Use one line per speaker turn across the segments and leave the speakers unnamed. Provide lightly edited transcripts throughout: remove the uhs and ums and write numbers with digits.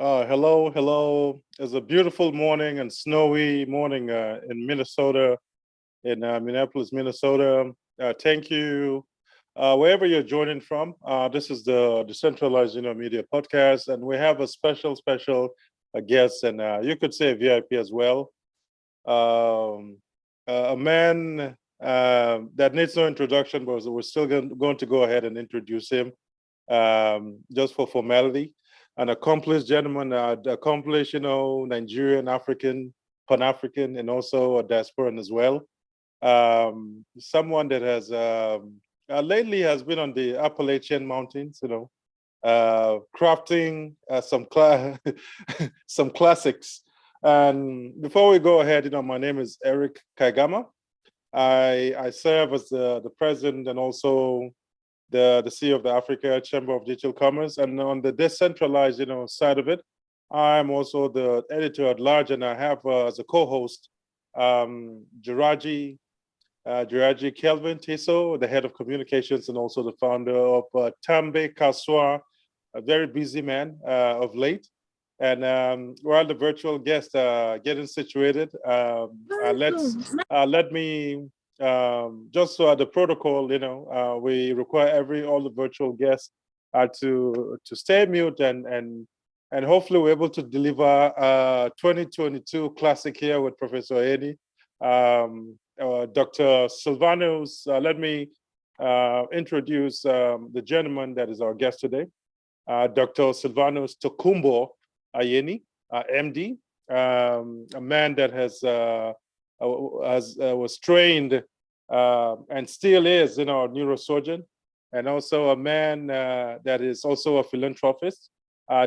Hello. It's a beautiful morning and snowy morning in Minnesota, in Minneapolis, Minnesota. Thank you, wherever you're joining from. This is the Decentralized Media Podcast, and we have a special guest, and you could say VIP as well. Um, a man that needs no introduction, but we're still going to go ahead and introduce him just for formality. An accomplished gentleman, accomplished, Nigerian, African, Pan-African, and also a diasporan as well. Someone that has lately has been on the Appalachian Mountains, crafting some classics. And before we go ahead, my name is Eric Kaigama. I serve as the president and also the CEO of the Africa Chamber of Digital Commerce. And on the decentralized, side of it, I'm also the editor at large, and I have as a co-host Jiraji Kelvin Tiso, the head of communications and also the founder of Tambe Kaswa, a very busy man of late. And while the virtual guest getting situated, let me just so the protocol, we require all the virtual guests to stay mute and hopefully we're able to deliver 2022 classic here with Professor Ayeni. Dr. Sylvanus, let me introduce the gentleman that is our guest today, Dr. Sylvanus Tokunboh Ayeni, MD, a man that was trained and still is, a neurosurgeon, and also a man that is also a philanthropist,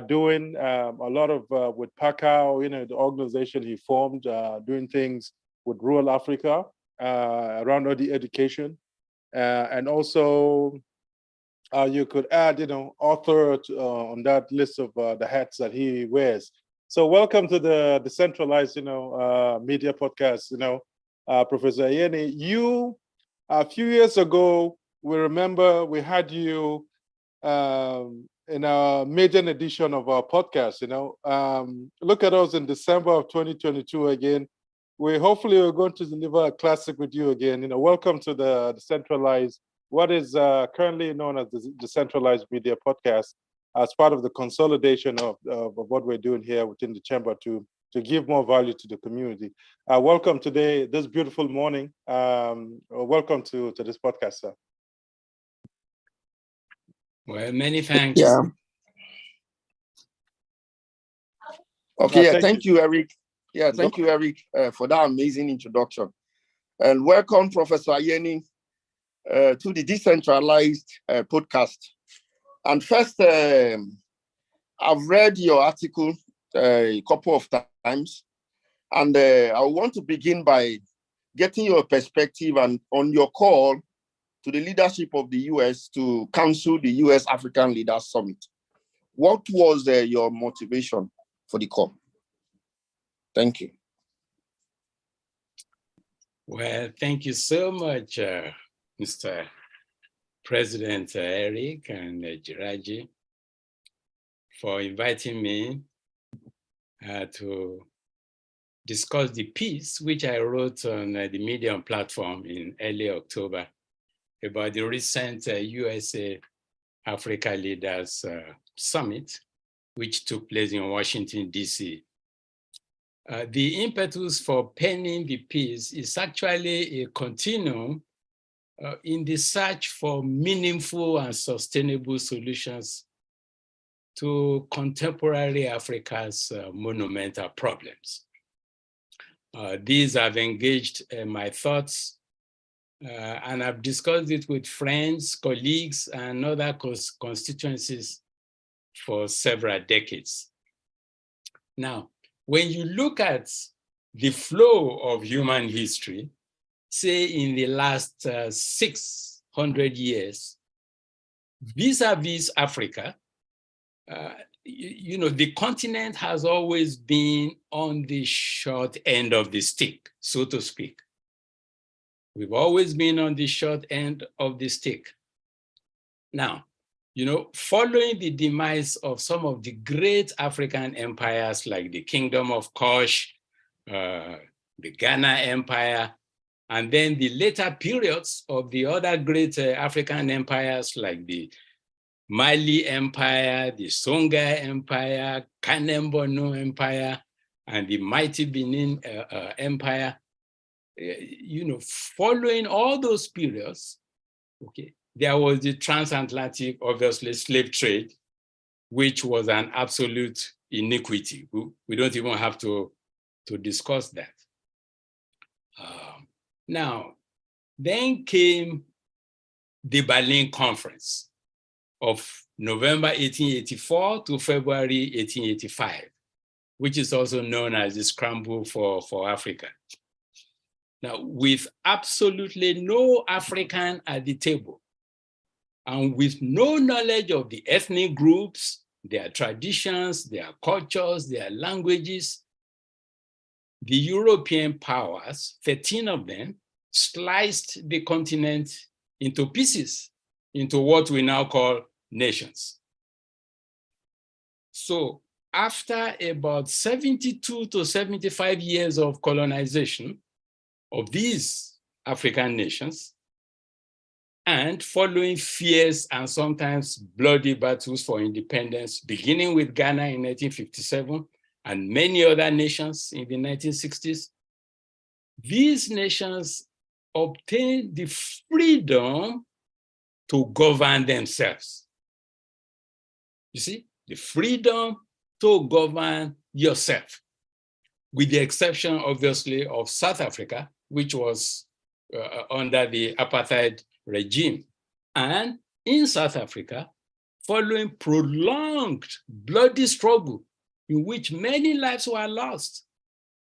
doing a lot of with PACAW, the organization he formed, doing things with rural Africa around all the education, and also you could add, author on that list of the hats that he wears. So welcome to the Decentralized, Media Podcast, Professor Ayeni. You, a few years ago, we remember we had you in our maiden edition of our podcast, look at us in December of 2022 again. Hopefully we're going to deliver a classic with you again. Welcome to the Decentralized, what is currently known as the Decentralized Media Podcast, as part of the consolidation of what we're doing here within the chamber to give more value to the community. Welcome today, this beautiful morning. Welcome to this podcast, sir.
Well, many thanks.
Yeah. Okay, thank you, Eric. Yeah, thank you, Eric, for that amazing introduction. And welcome, Professor Ayeni, to the Decentralized podcast. And first, I've read your article a couple of times, and I want to begin by getting your perspective and on your call to the leadership of the U.S. to counsel the U.S. African Leaders Summit. What was your motivation for the call? Thank you.
Well, thank you so much, Mr. President Eric and Jiraji, for inviting me to discuss the piece which I wrote on the Medium platform in early October about the recent USA Africa Leaders Summit, which took place in Washington, D.C. The impetus for penning the piece is actually a continuum in the search for meaningful and sustainable solutions to contemporary Africa's monumental problems. These have engaged my thoughts, and I've discussed it with friends, colleagues, and other constituencies for several decades. Now, when you look at the flow of human history, say in the last 600 years, vis-a-vis Africa, the continent has always been on the short end of the stick, so to speak. We've always been on the short end of the stick. Now, You know, following the demise of some of the great African empires like the Kingdom of Kosh, the Ghana Empire, and then the later periods of the other great African empires like the Mali Empire, the Songhai Empire, Kanem-Borno Empire, and the mighty Benin Empire. You know, following all those periods, okay, there was the transatlantic, obviously, slave trade, which was an absolute iniquity. We don't even have to discuss that. Now, then came the Berlin Conference of November 1884 to February 1885, which is also known as the Scramble for Africa. Now, with absolutely no African at the table, and with no knowledge of the ethnic groups, their traditions, their cultures, their languages, the European powers, 13 of them, sliced the continent into pieces, into what we now call nations. So after about 72 to 75 years of colonization of these African nations, and following fierce and sometimes bloody battles for independence, beginning with Ghana in 1957 and many other nations in the 1960s, these nations obtained the freedom to govern themselves. You see, the freedom to govern yourself, with the exception, obviously, of South Africa, which was under the apartheid regime. And in South Africa, following prolonged bloody struggle in which many lives were lost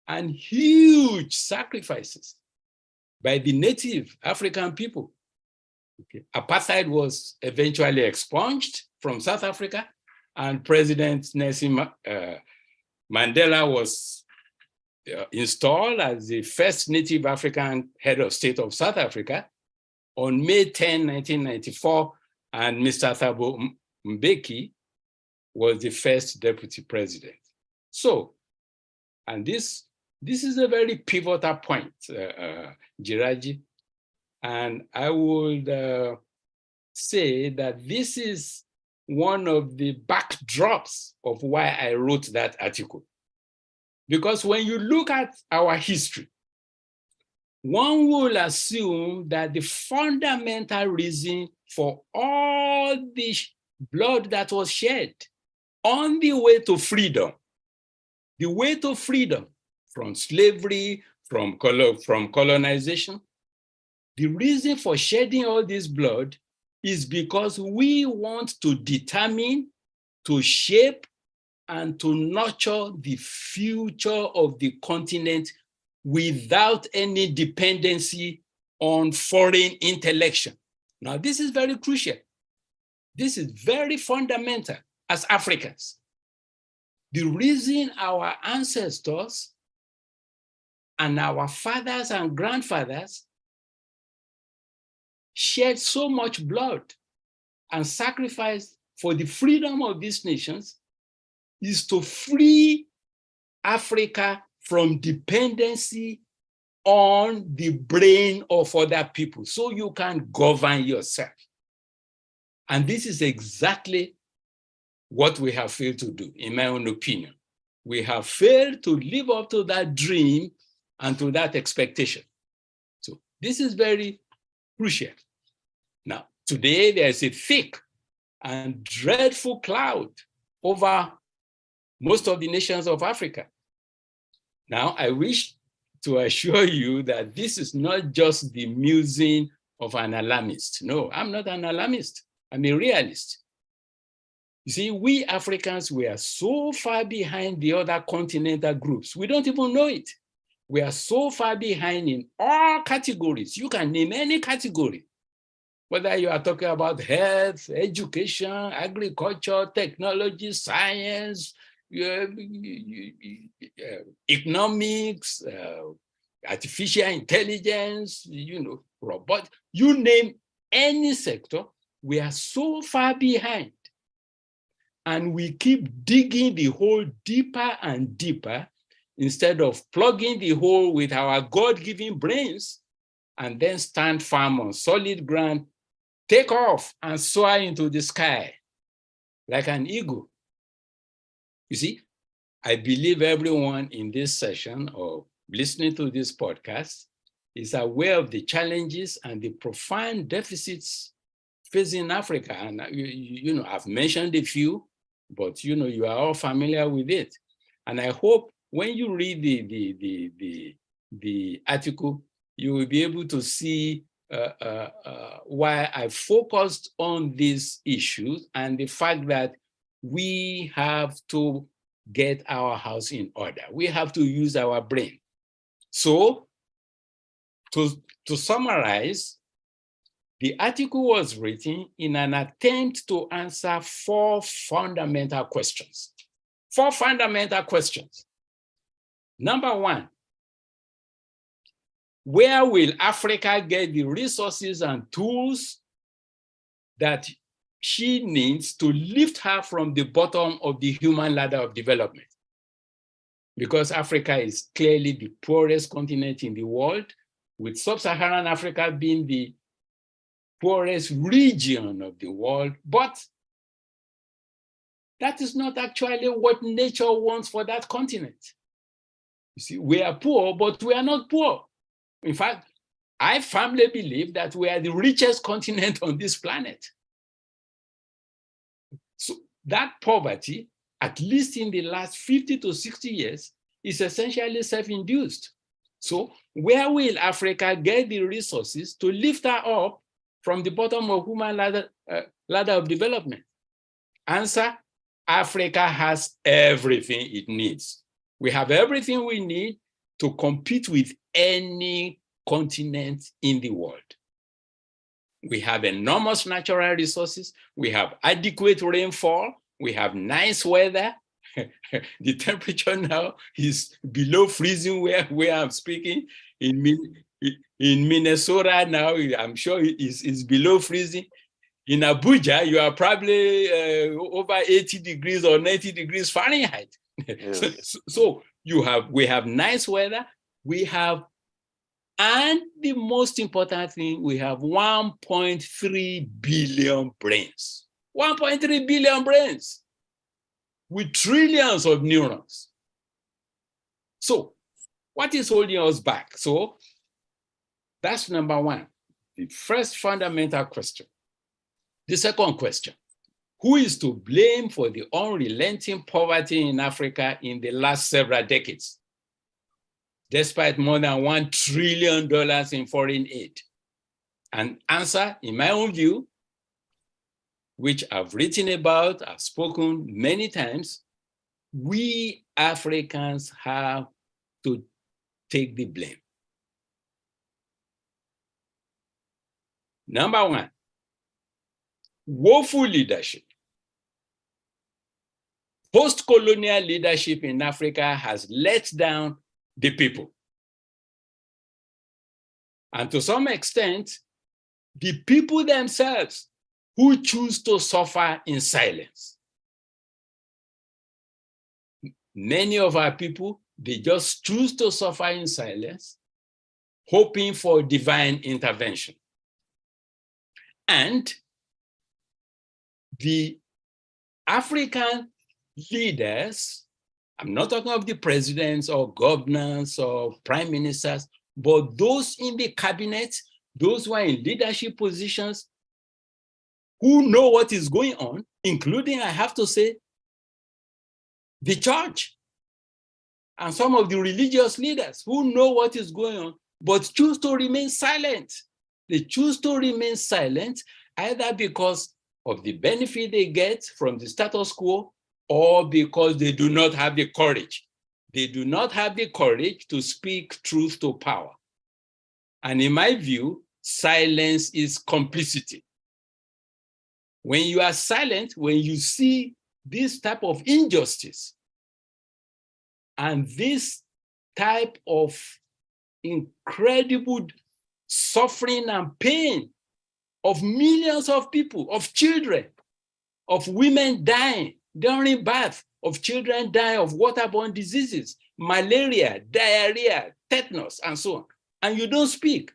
and huge sacrifices by the native African people, okay, apartheid was eventually expunged from South Africa, and President Nelson Mandela was installed as the first native African head of state of South Africa on May 10, 1994, and Mr. Thabo Mbeki was the first deputy president. So, and this is a very pivotal point, Jiraji, and I would say that this is one of the backdrops of why I wrote that article. Because when you look at our history, one will assume that the fundamental reason for all the blood that was shed on the way to freedom, the way to freedom from slavery, from colonization, the reason for shedding all this blood is because we want to determine, to shape, and to nurture the future of the continent without any dependency on foreign intellection. Now, this is very crucial. This is very fundamental as Africans. The reason our ancestors and our fathers and grandfathers shed so much blood and sacrificed for the freedom of these nations is to free Africa from dependency on the brain of other people, so you can govern yourself. And this is exactly what we have failed to do, in my own opinion. We have failed to live up to that dream and to that expectation. So this is very crucial. Now, today there's a thick and dreadful cloud over most of the nations of Africa. Now, I wish to assure you that this is not just the musing of an alarmist. No, I'm not an alarmist. I'm a realist. You see, we Africans, we are so far behind the other continental groups. We don't even know it. We are so far behind in all categories. You can name any category, whether you are talking about health, education, agriculture, technology, science, economics, artificial intelligence, robot, you name any sector, we are so far behind, and we keep digging the hole deeper and deeper instead of plugging the hole with our God-given brains and then stand firm on solid ground, take off and soar into the sky like an eagle. You see, I believe everyone in this session or listening to this podcast is aware of the challenges and the profound deficits facing Africa. And I've mentioned a few, but you are all familiar with it. And I hope when you read the article, you will be able to see why I focused on these issues and the fact that we have to get our house in order. We have to use our brain. So to summarize, the article was written in an attempt to answer 4 fundamental questions. 4 fundamental questions. Number 1, where will Africa get the resources and tools that she needs to lift her from the bottom of the human ladder of development? Because Africa is clearly the poorest continent in the world, with sub-Saharan Africa being the poorest region of the world, but that is not actually what nature wants for that continent. You see, we are poor, but we are not poor. In fact, I firmly believe that we are the richest continent on this planet. So that poverty, at least in the last 50 to 60 years, is essentially self-induced. So where will Africa get the resources to lift her up from the bottom of human ladder of development? Answer, Africa has everything it needs. We have everything we need to compete with any continent in the world. We have enormous natural resources. We have adequate rainfall. We have nice weather. The temperature now is below freezing where I'm speaking. In Minnesota now, I'm sure it's below freezing. In Abuja, you are probably over 80 degrees or 90 degrees Fahrenheit. Yes. So we have nice weather. And the most important thing, we have 1.3 billion brains. 1.3 billion brains with trillions of neurons. So what is holding us back? So that's number 1, the first fundamental question. The second question, who is to blame for the unrelenting poverty in Africa in the last several decades, despite more than $1 trillion in foreign aid? And answer, in my own view, which I've written about, I've spoken many times, we Africans have to take the blame. Number 1, woeful leadership. Post-colonial leadership in Africa has let down the people. And to some extent, the people themselves who choose to suffer in silence. Many of our people, they just choose to suffer in silence, hoping for divine intervention. And the African leaders, I'm not talking of the presidents or governors or prime ministers, but those in the cabinet, those who are in leadership positions, who know what is going on, including, I have to say, the church and some of the religious leaders who know what is going on, but choose to remain silent. They choose to remain silent either because of the benefit they get from the status quo or because they do not have the courage. They do not have the courage to speak truth to power. And in my view, silence is complicity. When you are silent, when you see this type of injustice and this type of incredible suffering and pain of millions of people, of children, of women dying during birth, of children dying of waterborne diseases, malaria, diarrhea, tetanus, and so on, and you don't speak,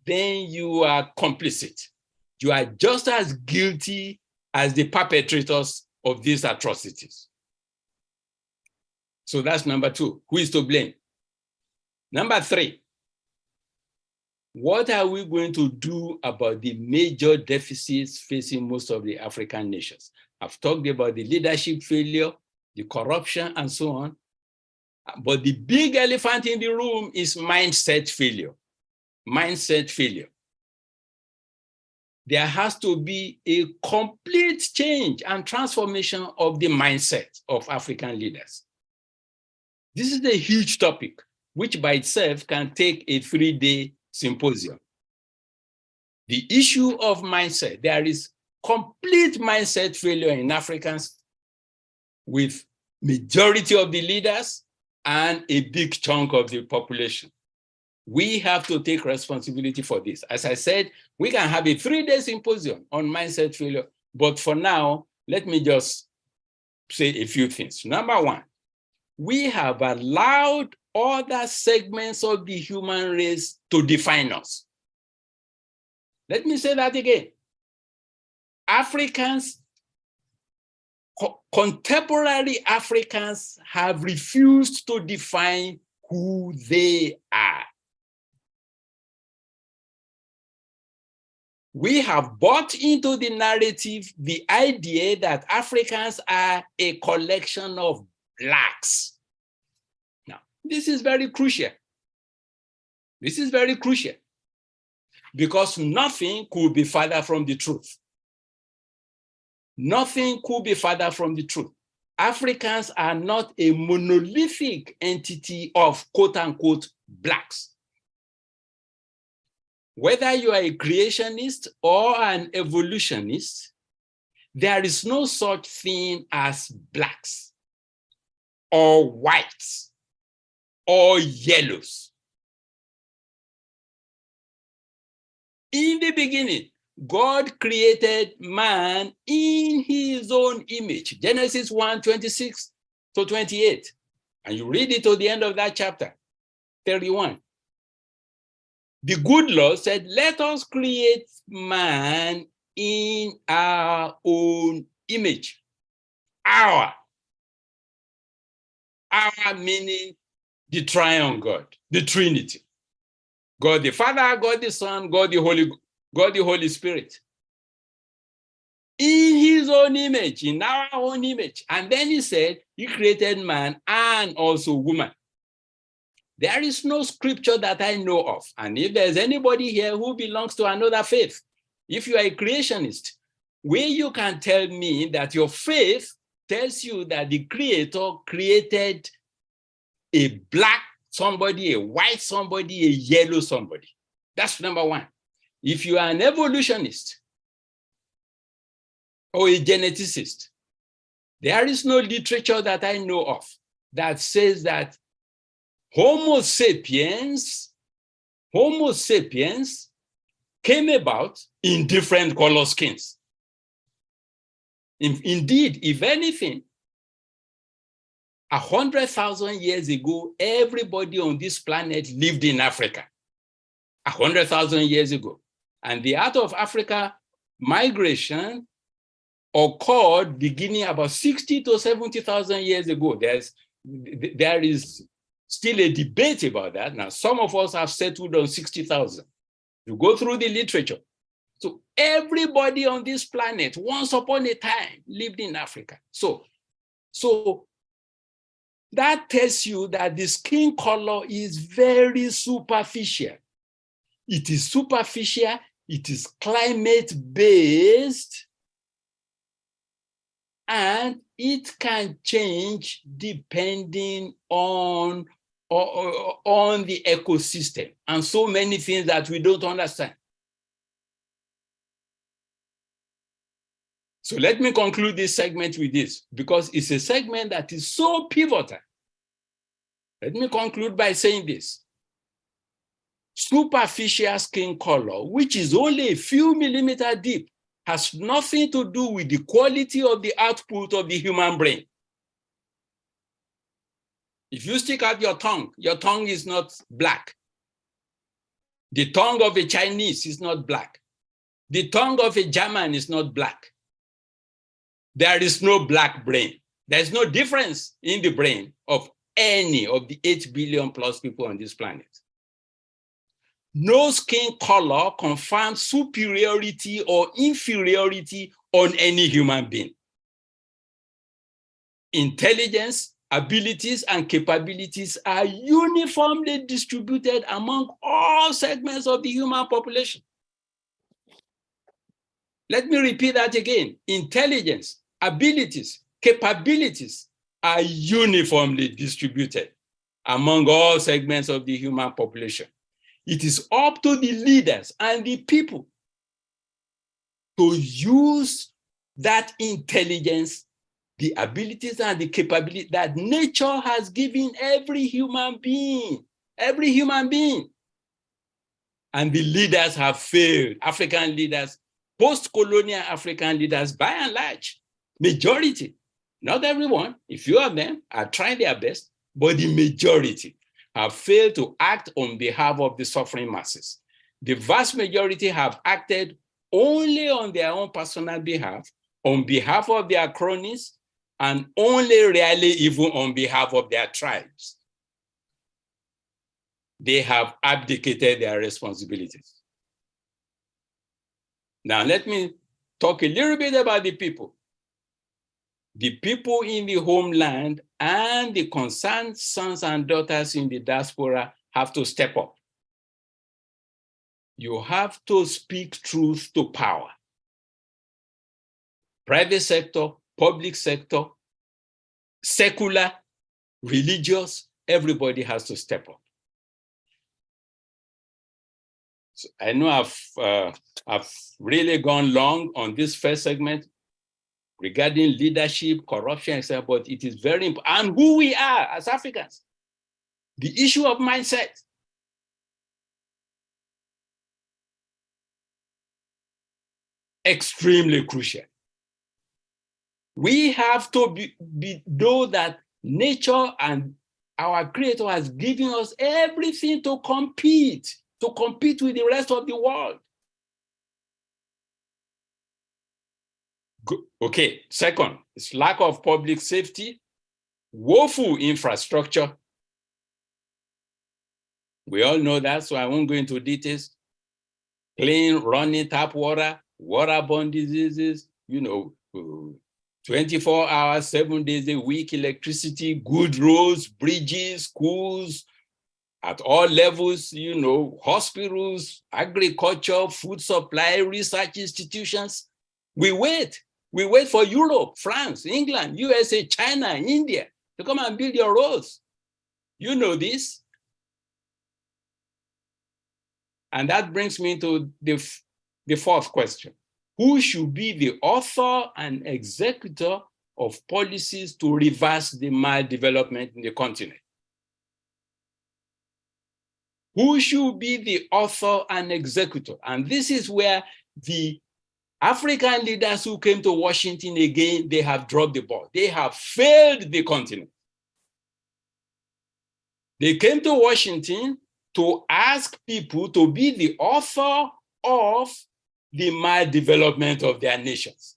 then you are complicit. You are just as guilty as the perpetrators of these atrocities. So that's number two. Who is to blame? Number three, what are we going to do about the major deficits facing most of the African nations? I've talked about the leadership failure, the corruption, and so on. But the big elephant in the room is mindset failure. Mindset failure. There has to be a complete change and transformation of the mindset of African leaders. This is a huge topic, which by itself can take a 3-day symposium. The issue of mindset, there is complete mindset failure in Africans with majority of the leaders and a big chunk of the population. We have to take responsibility for this. As I said, we can have a 3-day symposium on mindset failure, but for now, let me just say a few things. Number one, we have allowed other segments of the human race to define us. Let me say that again. Africans, contemporary Africans have refused to define who they are. We have bought into the narrative the idea that Africans are a collection of blacks. Now, this is very crucial. This is very crucial because nothing could be further from the truth. Nothing could be further from the truth. Africans are not a monolithic entity of quote unquote blacks. Whether you are a creationist or an evolutionist, there is no such thing as blacks or whites or yellows. In the beginning, God created man in his own image. Genesis 1:26-28. And you read it to the end of that chapter, 31. The good Lord said, let us create man in our own image. Our meaning the triune God, the Trinity. God the Father, God the Son, God the Holy Spirit. In his own image, in our own image. And then he said, he created man and also woman. There is no scripture that I know of. And if there's anybody here who belongs to another faith, if you are a creationist, where you can tell me that your faith tells you that the Creator created a black somebody, a white somebody, a yellow somebody. That's number one. If you are an evolutionist or a geneticist, there is no literature that I know of that says that Homo sapiens came about in different color skins. Indeed, if anything, 100,000 years ago, everybody on this planet lived in Africa. 100,000 years ago. And the out of Africa migration occurred beginning about 60 to 70,000 years ago. There is still a debate about that. Now, some of us have settled on 60,000. You go through the literature. So everybody on this planet, once upon a time, lived in Africa. So that tells you that the skin color is very superficial. It is superficial, it is climate-based, and it can change depending on the ecosystem and so many things that we don't understand. So let me conclude this segment with this, because it's a segment that is so pivotal. Let me conclude by saying this. superficial skin color, which is only a few millimeters deep, has nothing to do with the quality of the output of the human brain. If you stick out your tongue is not black. The tongue of a Chinese is not black. The tongue of a German is not black. There is no black brain. There's no difference in the brain of any of the 8 billion plus people on this planet. No skin color confirms superiority or inferiority on any human being. Intelligence, abilities, and capabilities are uniformly distributed among all segments of the human population. Let me repeat that again. Intelligence, abilities, capabilities are uniformly distributed among all segments of the human population. It is up to the leaders and the people to use that intelligence, the abilities and the capability that nature has given every human being. And the leaders have failed. African leaders, post-colonial African leaders, by and large, majority, not everyone, a few of them are trying their best, but the majority have failed to act on behalf of the suffering masses. The vast majority have acted only on their own personal behalf, on behalf of their cronies, and only rarely even on behalf of their tribes. They have abdicated their responsibilities. Now, let me talk a little bit about the people. The people in the homeland and the concerned sons and daughters in the diaspora have to step up. You have to speak truth to power. Private sector, public sector, secular, religious, everybody has to step up. So I know I've really gone long on this first segment regarding leadership, corruption, etc., but it is very important. And who we are as Africans. The issue of mindset. Extremely crucial. We have to know that nature and our Creator has given us everything to compete with the rest of the world. Okay, second, it's lack of public safety, woeful infrastructure. We all know that, so I won't go into details. Clean, running tap water, waterborne diseases, 24 hours, 7 days a week, electricity, good roads, bridges, schools, at all levels, hospitals, agriculture, food supply, research institutions. We wait for Europe, France, England, USA, China, India to come and build your roads. You know this. And that brings me to the fourth question. Who should be the author and executor of policies to reverse the maldevelopment in the continent? Who should be the author and executor? And this is where the African leaders who came to Washington again, they have dropped the ball. They have failed the continent. They came to Washington to ask people to be the author of the maldevelopment of their nations.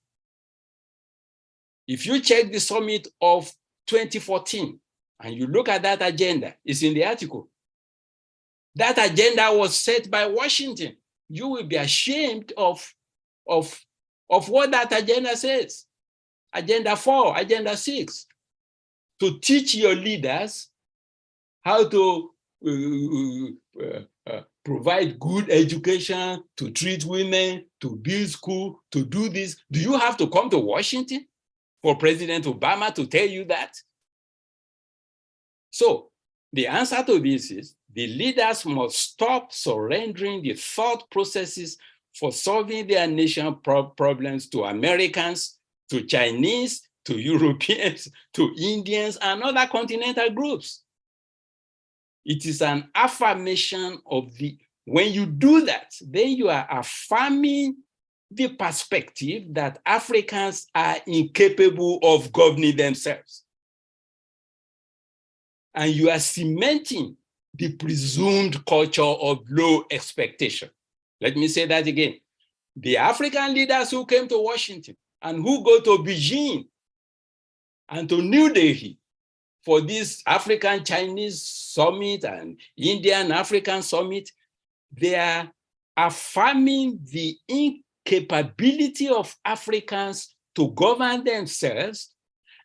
If you check the summit of 2014 and you look at that agenda, it's in the article. That agenda was set by Washington. You will be ashamed of what that agenda says. Agenda 4, Agenda 6, to teach your leaders how to provide good education, to treat women, to build school, to do this. Do you have to come to Washington for President Obama to tell you that? So the answer to this is the leaders must stop surrendering the thought processes for solving their nation problems to Americans, to Chinese, to Europeans, to Indians, and other continental groups. It is an affirmation of the when you do that, then you are affirming the perspective that Africans are incapable of governing themselves. And you are cementing the presumed culture of low expectation. Let me say that again. The African leaders who came to Washington and who go to Beijing and to New Delhi for this African-Chinese summit and Indian-African summit, they are affirming the incapability of Africans to govern themselves,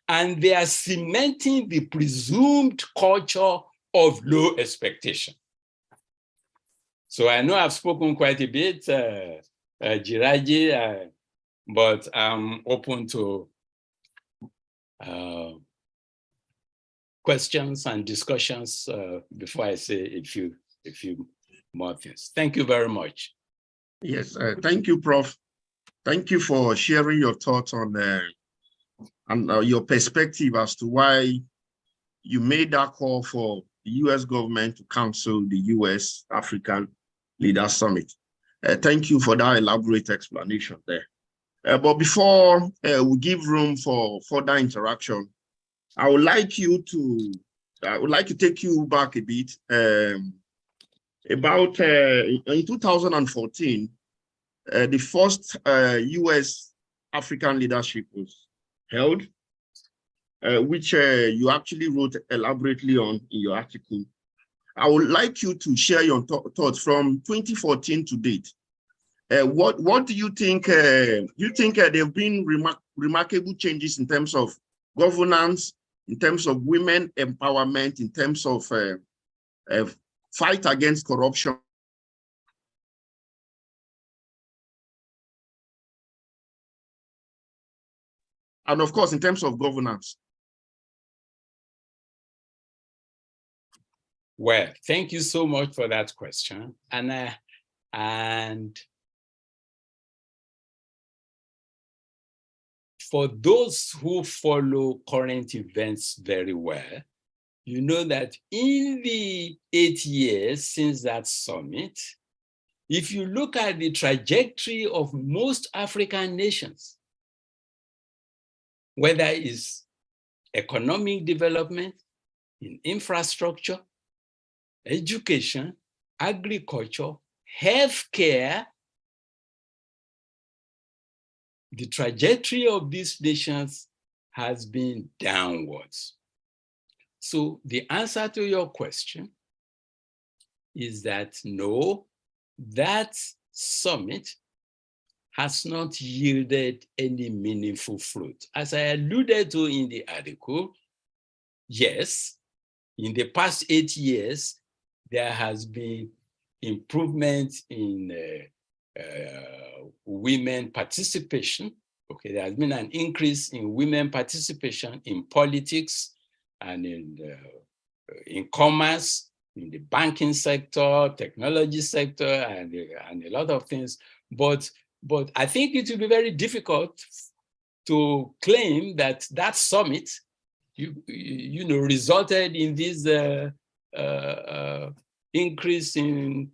and they are cementing the presumed culture of low expectation. So I know I've spoken quite a bit, Jiraji, but I'm open to questions and discussions before I say a few more things. Thank you very much.
Yes, thank you, Prof. Thank you for sharing your thoughts on your perspective as to why you made that call for the U.S. government to cancel the U.S. African Leaders Summit. Thank you for that elaborate explanation there. But before we give room for further interaction, I would like to take you back a bit. About in 2014, the first U.S. African leadership was held, which you actually wrote elaborately on in your article. I would like you to share your thoughts from 2014 to date. What do you think? You think there have been remarkable changes in terms of governance, in terms of women empowerment, in terms of fight against corruption? And of course, in terms of governance.
Well, thank you so much for that question. And for those who follow current events very well, you know that in the 8 years since that summit, if you look at the trajectory of most African nations, whether it's economic development, in infrastructure, education, agriculture, healthcare, the trajectory of these nations has been downwards. So the answer to your question is that no, that summit has not yielded any meaningful fruit. As I alluded to in the article, yes, in the past 8 years, there has been improvement in women participation. Okay, there has been an increase in women participation in politics and in commerce, in the banking sector, technology sector, and a lot of things. But I think it will be very difficult to claim that that summit, resulted in this increase in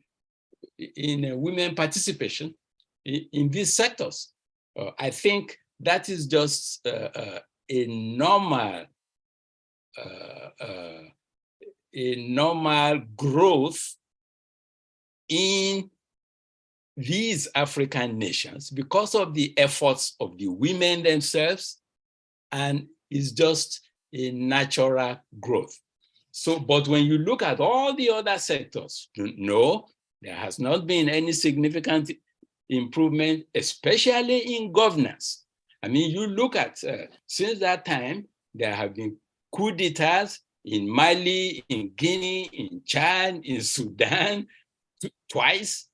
women participation in these sectors. I think that is just a normal growth in these African nations because of the efforts of the women themselves, and it's just a natural growth. So, but when you look at all the other sectors, no, there has not been any significant improvement, especially in governance. I mean, you look at, since that time, there have been coup d'etats in Mali, in Guinea, in Chad, in Sudan, twice,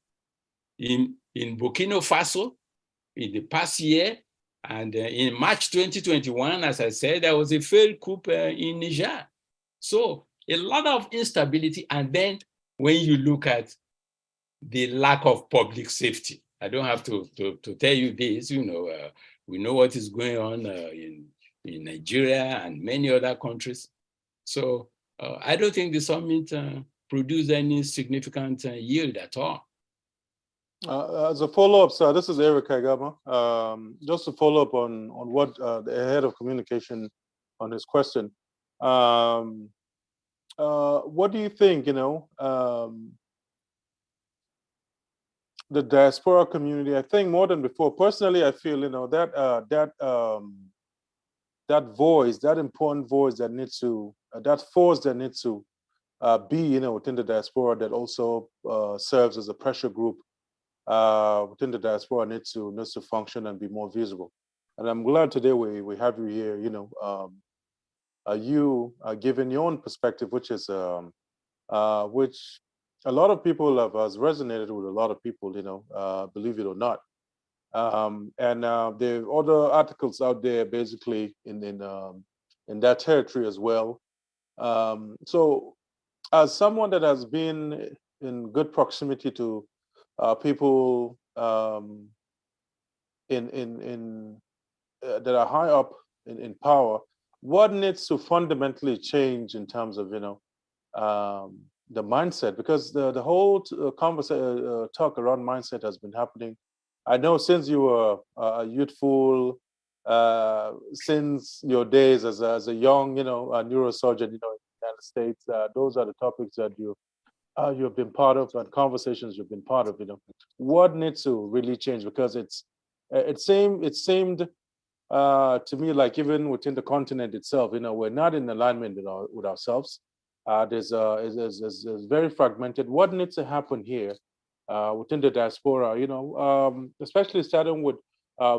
in Burkina Faso in the past year, and in March 2021, as I said, there was a failed coup in Niger. So a lot of instability, and then when you look at the lack of public safety, I don't have to tell you this, we know what is going on in Nigeria and many other countries. So I don't think the summit produce any significant yield at all.
As a follow-up, sir, this is Eric Kagama. Just to follow up on what the head of communication on his question. What do you think, the diaspora community? I think more than before, personally, I feel, that voice, that important voice that needs to, that force that needs to be, within the diaspora, that also serves as a pressure group within the diaspora needs to function and be more visible. And I'm glad today we have you here, you giving your own perspective, which is which a lot of people has resonated with a lot of people, believe it or not. And there are other articles out there basically in that territory as well. So as someone that has been in good proximity to people that are high up in power, what needs to fundamentally change in terms of the mindset? Because the whole conversation talk around mindset has been happening. I know since you were youthful, since your days as a young neurosurgeon in the United States, those are the topics that you've been part of and conversations you've been part of. What needs to really change? Because it seemed to me like even within the continent itself, we're not in alignment with ourselves. There's very fragmented. What needs to happen here within the diaspora? Especially starting with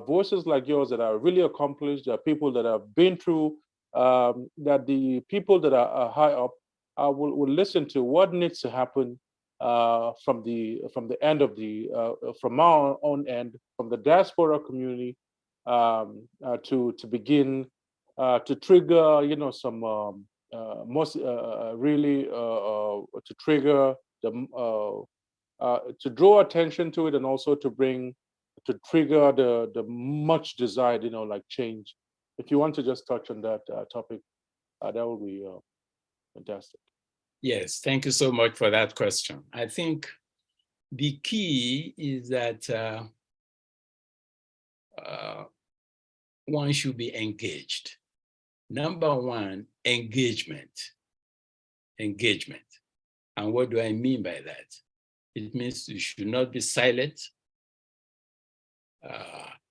voices like yours that are really accomplished, people that have been through, that the people that are high up will listen to. What needs to happen from the end of from our own end, from the diaspora community, to begin to trigger, some most really to trigger to draw attention to it, and also to trigger the much desired, like change. If you want to just touch on that topic, that would be fantastic.
Yes, thank you so much for that question. I think the key is that one should be engaged. Number one, engagement. Engagement. And what do I mean by that? It means you should not be silent.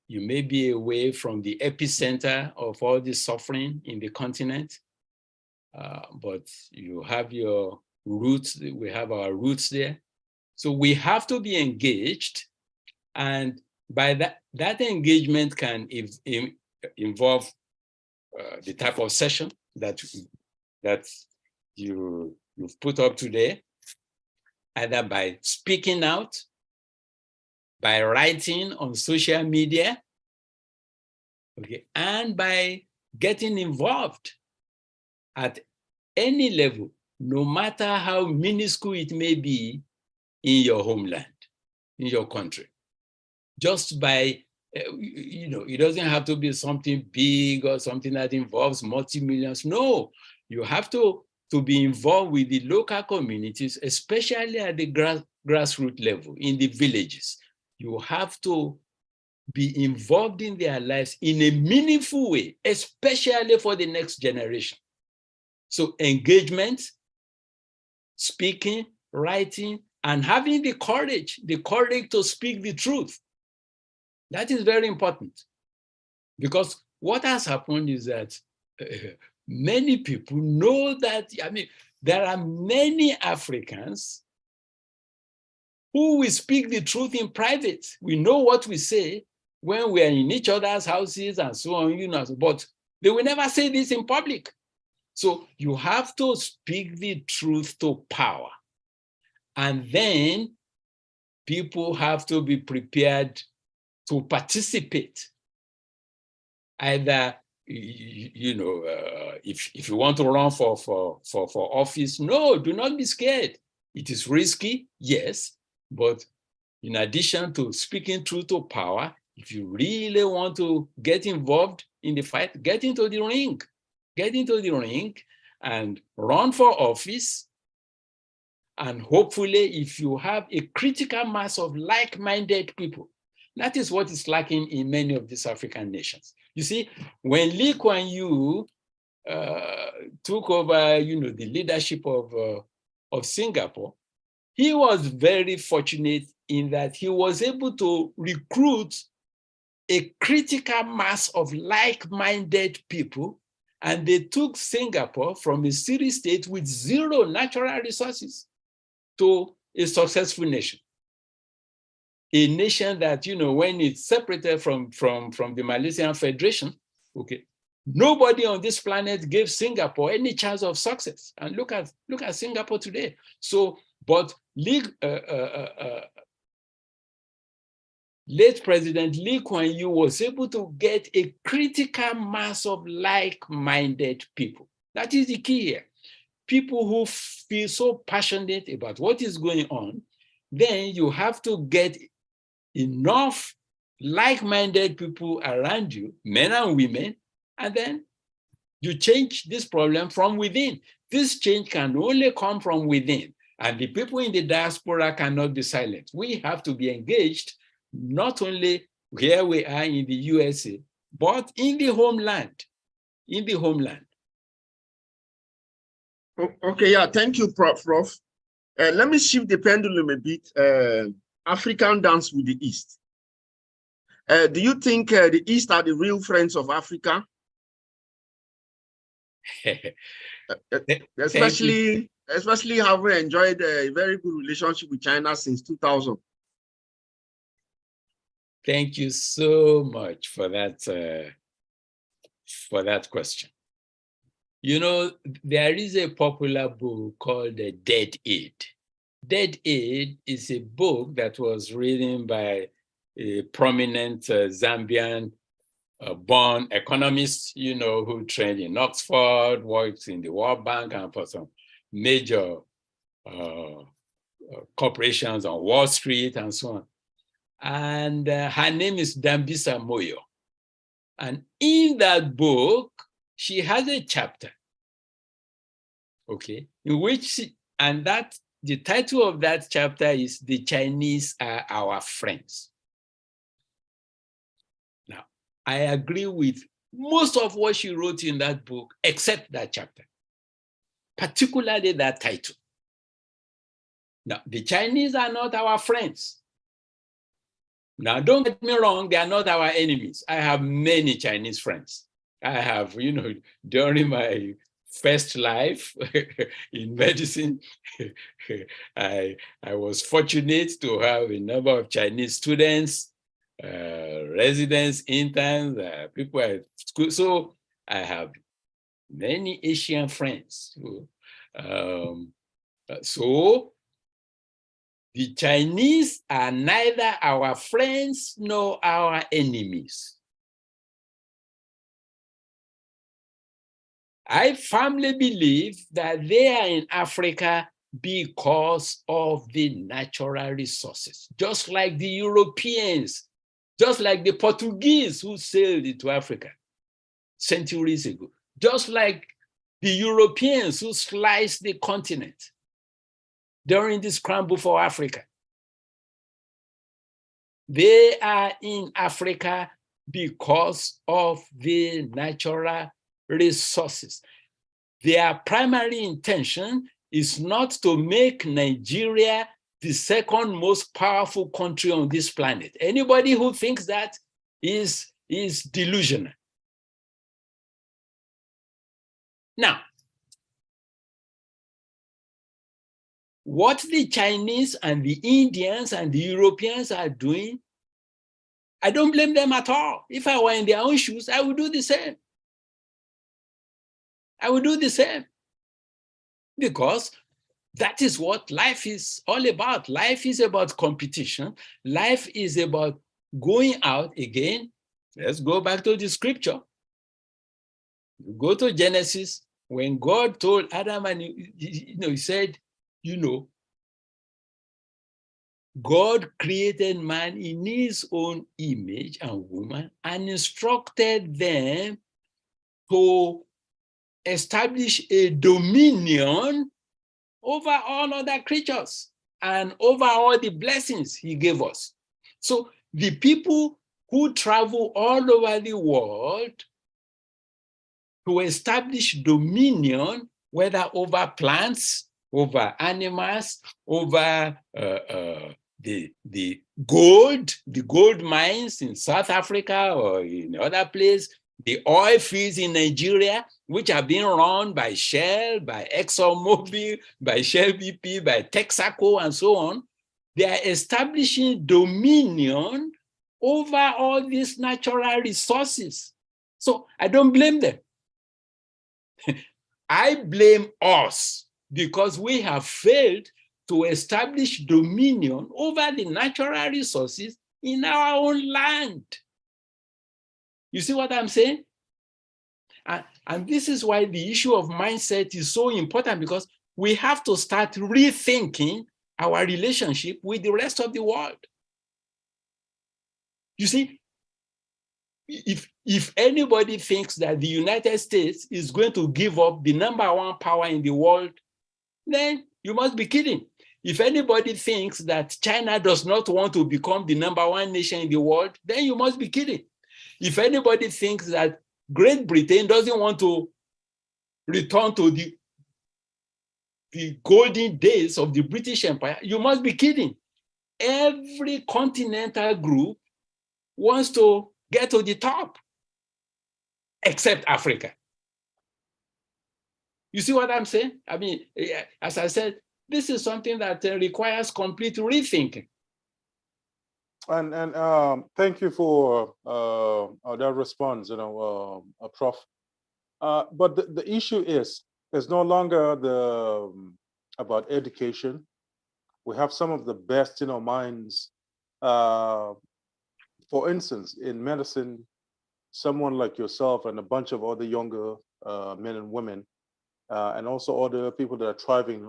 You may be away from the epicenter of all this suffering in the continent, but you have your roots. We have our roots there. So we have to be engaged. And by that engagement can involve the type of session that you've put up today, either by speaking out, by writing on social media, okay, and by getting involved at any level, no matter how minuscule it may be in your homeland, in your country. Just by, it doesn't have to be something big or something that involves multi-millions. No, you have to be involved with the local communities, especially at the grassroots level, in the villages. You have to be involved in their lives in a meaningful way, especially for the next generation. So engagement, speaking, writing, and having the courage to speak the truth. That is very important, because what has happened is that many people know that, there are many Africans who will speak the truth in private. We know what we say when we are in each other's houses and so on, but they will never say this in public. So you have to speak the truth to power. And then people have to be prepared to participate. Either, if you want to run for office, no, do not be scared. It is risky, yes, but in addition to speaking truth to power, if you really want to get involved in the fight, get into the ring and run for office And hopefully, if you have a critical mass of like-minded people, that is what is lacking in many of these African nations. You see, when Lee Kuan Yew took over, the leadership of Singapore, he was very fortunate in that he was able to recruit a critical mass of like-minded people, and they took Singapore from a city state with zero natural resources to a successful nation. A nation that, when it's separated from the Malaysian Federation, okay, nobody on this planet gave Singapore any chance of success. And look at Singapore today. So, but late President Lee Kuan Yew was able to get a critical mass of like-minded people. That is the key here. People who feel so passionate about what is going on, then you have to get enough like-minded people around you, men and women, and then you change this problem from within. This change can only come from within, and the people in the diaspora cannot be silent. We have to be engaged, not only where we are in the USA, but in the homeland,
Okay, yeah, thank you, Prof. Let me shift the pendulum a bit. African dance with the East. Do you think the East are the real friends of Africa? especially having enjoyed a very good relationship with China since 2000.
Thank you so much for that question. There is a popular book called Dead Aid. Dead Aid is a book that was written by a prominent Zambian born economist, who trained in Oxford, worked in the World Bank and for some major corporations on Wall Street and so on. And her name is Dambisa Moyo. And in that book, she has a chapter, okay, in which the title of that chapter is "The Chinese Are Our Friends." Now, I agree with most of what she wrote in that book, except that chapter, particularly that title. Now, the Chinese are not our friends. Now, don't get me wrong, they are not our enemies. I have many Chinese friends. I have, during my first life in medicine, I was fortunate to have a number of Chinese students, residents, interns, people at school. So I have many Asian friends. So the Chinese are neither our friends nor our enemies. I firmly believe that they are in Africa because of the natural resources, just like the Europeans, just like the Portuguese who sailed into Africa centuries ago, just like the Europeans who sliced the continent during the scramble for Africa. They are in Africa because of the natural resources. Their primary intention is not to make Nigeria the second most powerful country on this planet. Anybody who thinks that is delusional. Now, what the Chinese and the Indians and the Europeans are doing, I don't blame them at all. If I were in their own shoes, I would do the same. I would do the same. Because that is what life is all about. Life is about competition. Life is about going out again. Let's go back to the scripture. Go to Genesis. When God told Adam and he said, God created man in his own image and woman and instructed them to establish a dominion over all other creatures and over all the blessings he gave us. So the people who travel all over the world to establish dominion, whether over plants, over animals, over the gold mines in South Africa or in other places, the oil fields in Nigeria, which are being run by Shell, by ExxonMobil, by Shell BP, by Texaco, and so on. They are establishing dominion over all these natural resources. So I don't blame them. I blame us because we have failed to establish dominion over the natural resources in our own land. You see what I'm saying? And this is why the issue of mindset is so important, because we have to start rethinking our relationship with the rest of the world. You see, if anybody thinks that the United States is going to give up the #1 power in the world, then you must be kidding. If anybody thinks that China does not want to become the #1 nation in the world, then you must be kidding. If anybody thinks that Great Britain doesn't want to return to the golden days of the British Empire, you must be kidding. Every continental group wants to get to the top, except Africa. You see what I'm saying? I mean, as I said, this is something that requires complete rethinking.
And thank you for that response, Prof. But the issue is no longer about education. We have some of the best, minds. For instance, in medicine, someone like yourself and a bunch of other younger men and women, and also other people that are thriving,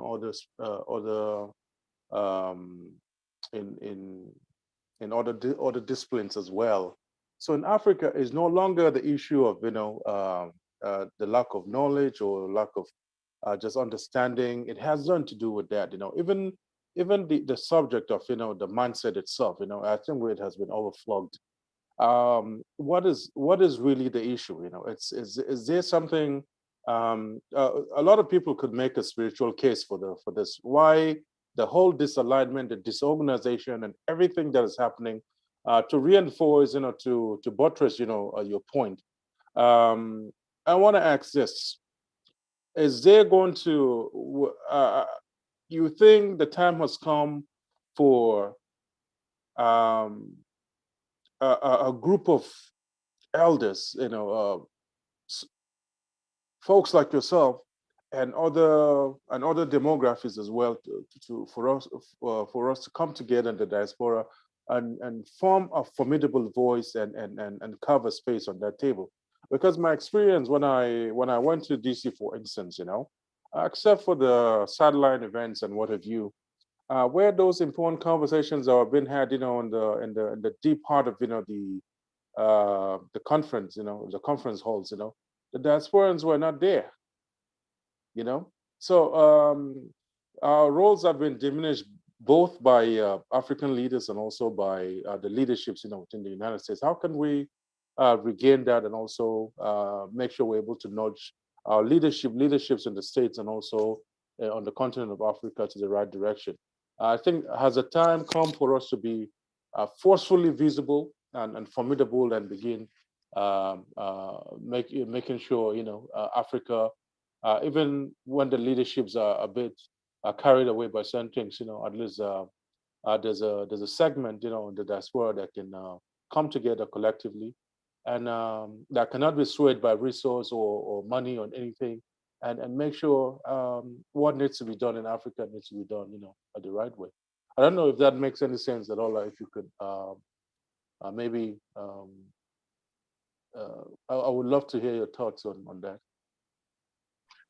in other disciplines as well. So in Africa, is no longer the issue of the lack of knowledge or lack of just understanding. It has nothing to do with that. Even the subject of the mindset itself. I think it has been overflogged. What is really the issue? Is there something? A lot of people could make a spiritual case for this. Why the whole disalignment, the disorganization, and everything that is happening to reinforce, to buttress, your point. I want to ask this: is there going to? You think the time has come for a group of elders, folks like yourself and other demographics as well, for us to come together in the diaspora and form a formidable voice and cover space on that table? Because my experience when I went to DC, for instance, except for the sideline events and what have you, where those important conversations are being had, in the deep heart of the conference, the conference halls, the diasporans were not there. So our roles have been diminished both by African leaders and also by the leaderships, within the United States. How can we regain that and also make sure we're able to nudge our leaderships in the States and also on the continent of Africa to the right direction? I think has a time come for us to be forcefully visible and formidable and begin making sure Africa, even when the leaderships are a bit carried away by certain things, at least there's a segment in the diaspora that can come together collectively and that cannot be swayed by resource or money or anything, and make sure what needs to be done in Africa needs to be done the right way. I don't know if that makes any sense at all. If you could maybe, I would love to hear your thoughts on that.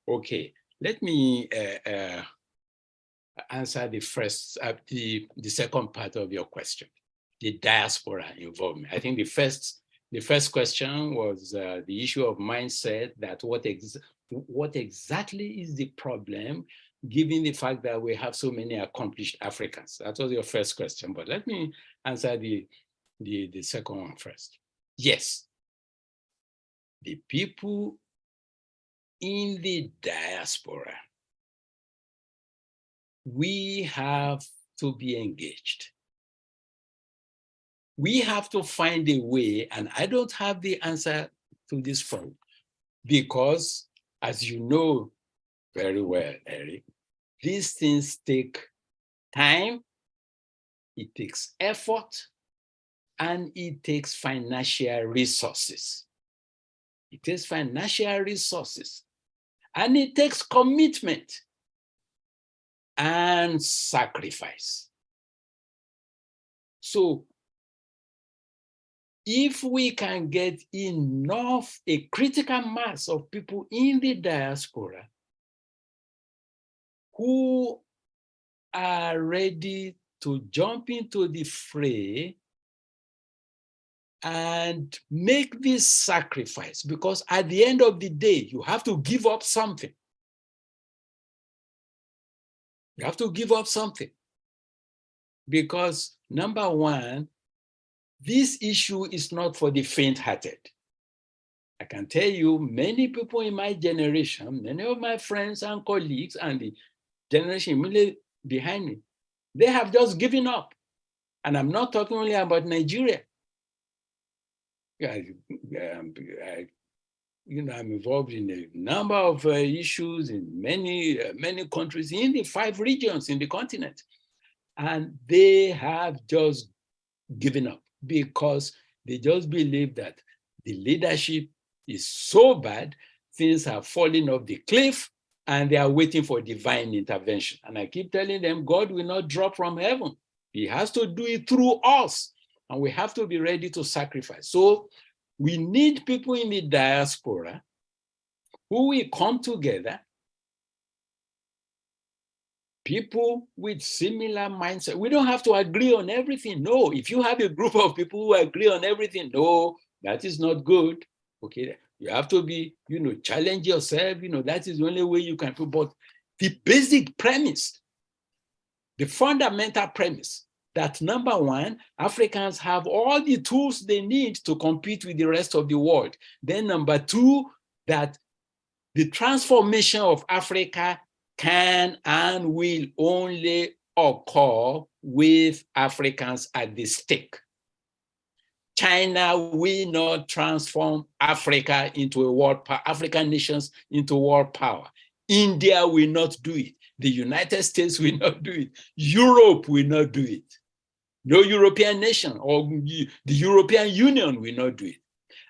Okay, let me answer the second part of your question, the diaspora involvement. I think the first question was the issue of mindset, that what exactly is the problem given the fact that we have so many accomplished Africans? That was your first question, but let me answer the second one first. Yes, the people in the diaspora, we have to be engaged. We have to find a way, and I don't have the answer to this point, because as you know very well, Eric, these things take time, it takes effort, and it takes financial resources. It takes financial resources, and it takes commitment and sacrifice. So if we can get enough, a critical mass of people in the diaspora who are ready to jump into the fray and make this sacrifice, because at the end of the day, you have to give up something. You have to give up something. Because number one, this issue is not for the faint-hearted. I can tell you, many people in my generation, many of my friends and colleagues and the generation immediately behind me, they have just given up. And I'm not talking only about Nigeria. I'm involved in a number of issues in many countries in the 5 regions in the continent. And they have just given up because they just believe that the leadership is so bad, things are falling off the cliff, and they are waiting for divine intervention. And I keep telling them, God will not drop from heaven. He has to do it through us, and we have to be ready to sacrifice. So we need people in the diaspora who will come together, people with similar mindset. We don't have to agree on everything. No, if you have a group of people who agree on everything, no, that is not good. Okay, you have to be, challenge yourself. That is the only way you can. But the basic premise, the fundamental premise, that number one, Africans have all the tools they need to compete with the rest of the world. Then number two, that the transformation of Africa can and will only occur with Africans at the stake. China will not transform Africa into a world power, African nations into world power. India will not do it. The United States will not do it. Europe will not do it. No European nation or the European Union will not do it.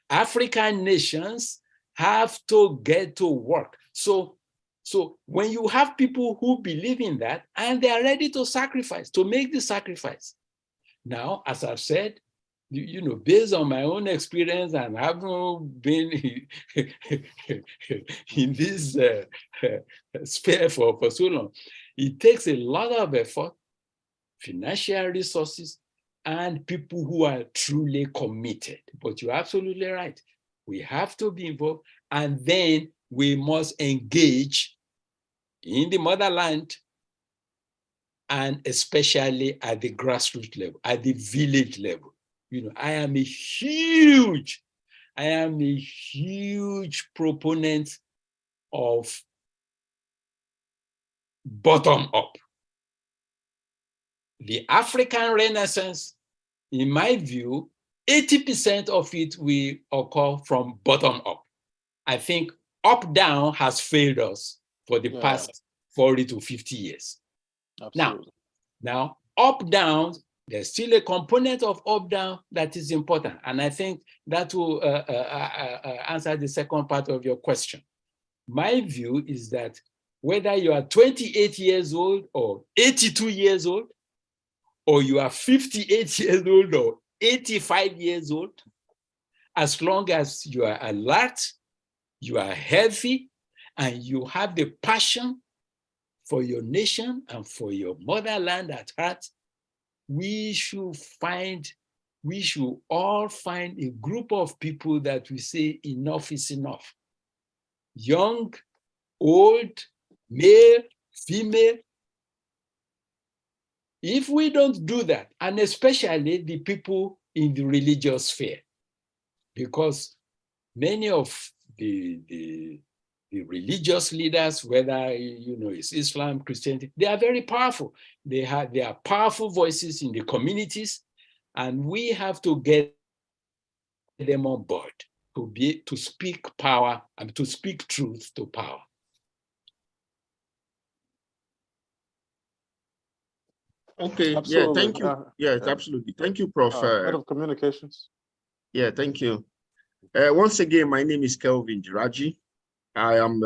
African nations have to get to work. So when you have people who believe in that and they are ready to sacrifice, to make the sacrifice. Now, as I've said, based on my own experience and having been in this sphere for so long, it takes a lot of effort, financial resources, and people who are truly committed. But you're absolutely right. We have to be involved, and then we must engage in the motherland, and especially at the grassroots level, at the village level. I am a huge proponent of bottom up. The African Renaissance, in my view, 80% of it will occur from bottom up. I think up down has failed us for the past 40 to 50 years. Absolutely. Now up down, there's still a component of up down that is important. And I think that will answer the second part of your question. My view is that whether you are 28 years old or 82 years old, or you are 58 years old or 85 years old, as long as you are alert, you are healthy, and you have the passion for your nation and for your motherland at heart, we should all find a group of people that we say enough is enough. Young, old, male, female. If we don't do that, and especially the people in the religious sphere, because many of the religious leaders, whether it's Islam, Christianity, they are very powerful. They are powerful voices in the communities, and we have to get them on board to speak power and to speak truth to power.
Okay.
Absolutely.
Yeah. Thank you. Yes, absolutely. Thank you, Prof.
Head of Communications.
Yeah. Thank you. Once again, my name is Kelvin Jiraji. I am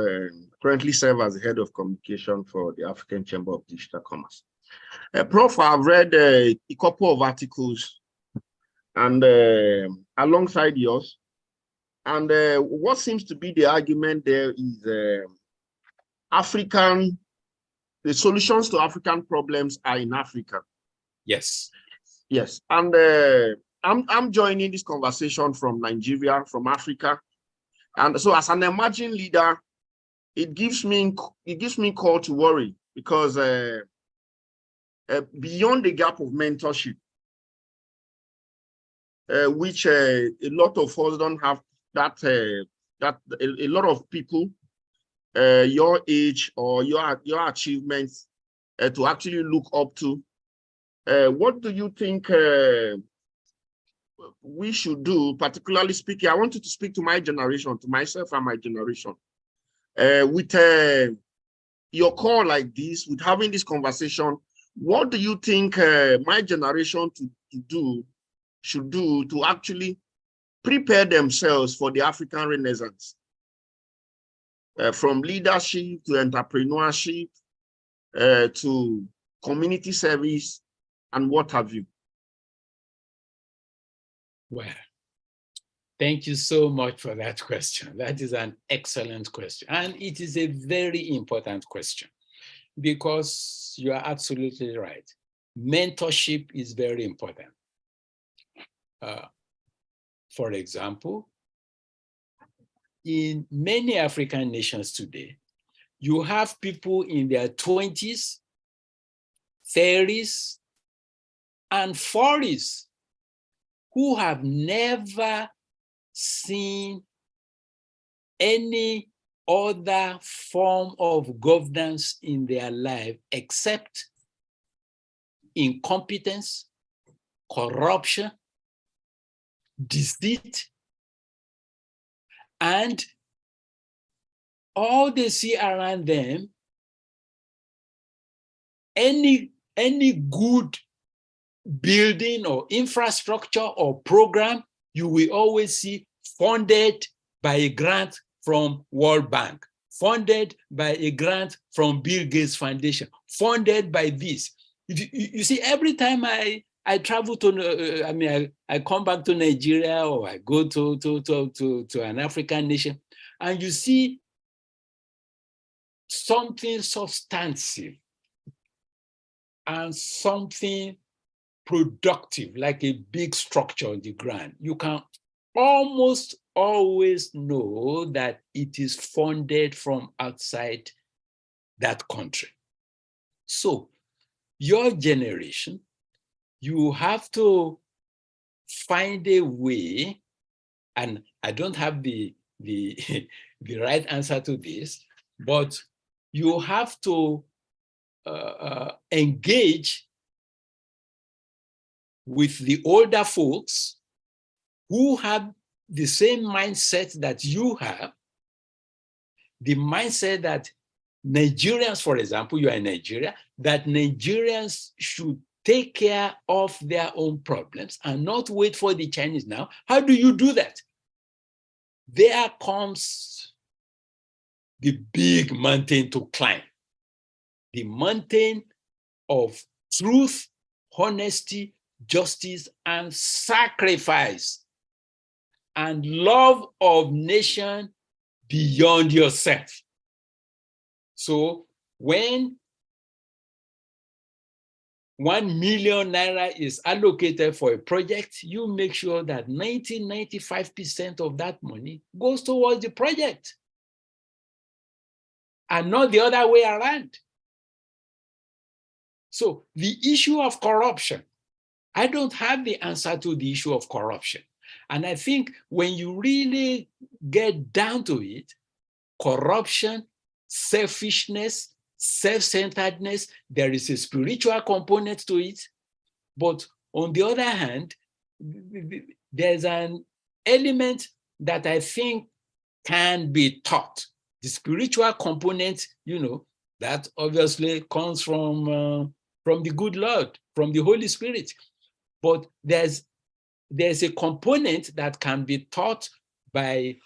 currently serve as the head of communication for the African Chamber of Digital Commerce. Prof, I've read a couple of articles and alongside yours. And what seems to be the argument there is the solutions to African problems are in Africa.
Yes.
Yes. And I'm joining this conversation from Nigeria, from Africa. And so as an emerging leader, it gives me cause to worry, because beyond the gap of mentorship, which a lot of us don't have, that a lot of people your age or your achievements to actually look up to. What do you think we should do, particularly speaking? I wanted to speak to my generation, to myself and my generation. With your call like this, with having this conversation, what do you think my generation should do to actually prepare themselves for the African Renaissance? From leadership to entrepreneurship to community service and what have you?
Well, thank you so much for that question. That is an excellent question. And it is a very important question, because you are absolutely right. Mentorship is very important. For example, in many African nations today, you have people in their 20s, 30s, and 40s who have never seen any other form of governance in their life except incompetence, corruption, deceit, and all they see around them, any good building or infrastructure or program, you will always see funded by a grant from World Bank, funded by a grant from Bill Gates Foundation, funded by this. You see, every time I travel to, I come back to Nigeria, or I go to an African nation, and you see something substantive and something productive, like a big structure on the ground, you can almost always know that it is funded from outside that country. So your generation, you have to find a way, and I don't have the right answer to this, but you have to engage with the older folks who have the same mindset that you have, the mindset that Nigerians, for example, you are in Nigeria, that Nigerians should take care of their own problems and not wait for the Chinese now. How do you do that? There comes the big mountain to climb, the mountain of truth, honesty, justice, and sacrifice, and love of nation beyond yourself. So when 1 million naira is allocated for a project, you make sure that 95% of that money goes towards the project, and not the other way around. So the issue of corruption, I don't have the answer to the issue of corruption. And I think when you really get down to it, corruption, selfishness, self-centeredness, there is a spiritual component to it. But on the other hand, there's an element that I think can be taught. The spiritual component, that obviously comes from the good Lord, from the Holy Spirit. But there's a component that can be taught by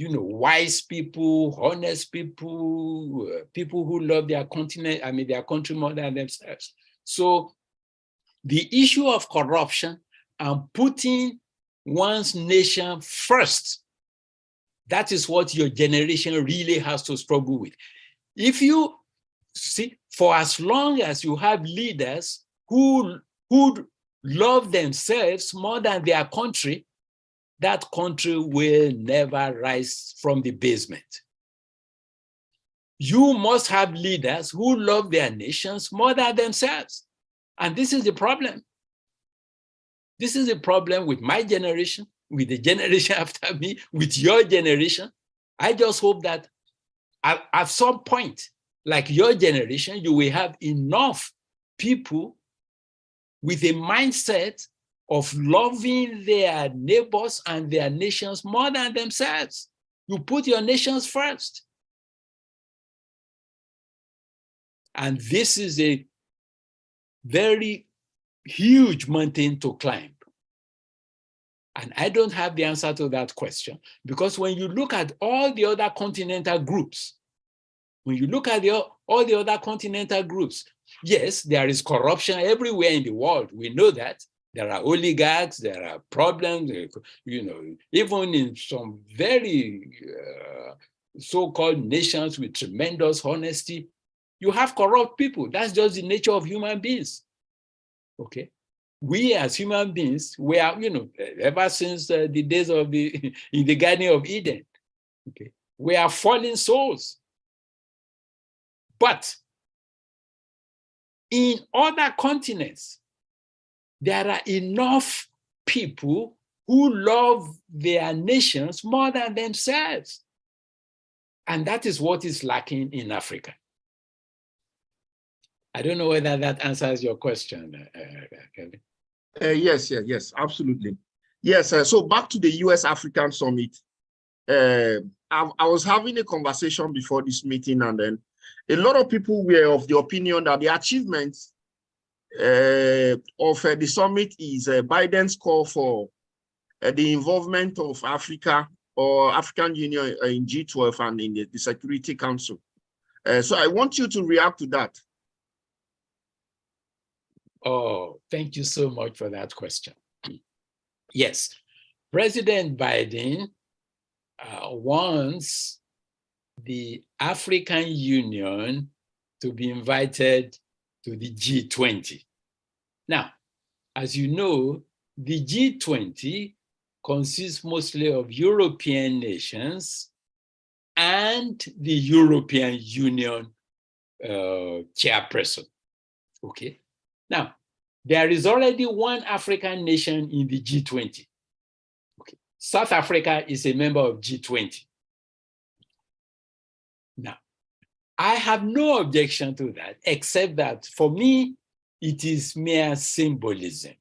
wise people, honest people, people who love their continent, their country more than themselves. So the issue of corruption and putting one's nation first, that is what your generation really has to struggle with. If you see, for as long as you have leaders who love themselves more than their country, that country will never rise from the basement. You must have leaders who love their nations more than themselves. And this is the problem. This is a problem with my generation, with the generation after me, with your generation. I just hope that at some point, like your generation, you will have enough people with a mindset of loving their neighbors and their nations more than themselves. You put your nations first. And this is a very huge mountain to climb. And I don't have the answer to that question, because when you look at all the other continental groups, all the other continental groups, yes, there is corruption everywhere in the world. We know that. There are oligarchs, there are problems, even in some very so-called nations with tremendous honesty, you have corrupt people. That's just the nature of human beings, okay? We as human beings, we are, ever since the days of in the Garden of Eden, okay, we are fallen souls. But in other continents, there are enough people who love their nations more than themselves. And that is what is lacking in Africa. I don't know whether that answers your question, Kevin.
Yes, absolutely. Yes, so back to the US-African Summit. I was having a conversation before this meeting, and then a lot of people were of the opinion that the achievements of the summit is Biden's call for the involvement of Africa or African Union in G12 and in the Security Council. So I want you to react to that.
Oh, thank you so much for that question. Yes, President Biden wants the African Union to be invited to the G20. Now, as you know, the G20 consists mostly of European nations and the European Union chairperson, okay? Now, there is already one African nation in the G20. Okay. South Africa is a member of G20. Now, I have no objection to that, except that for me, it is mere symbolism.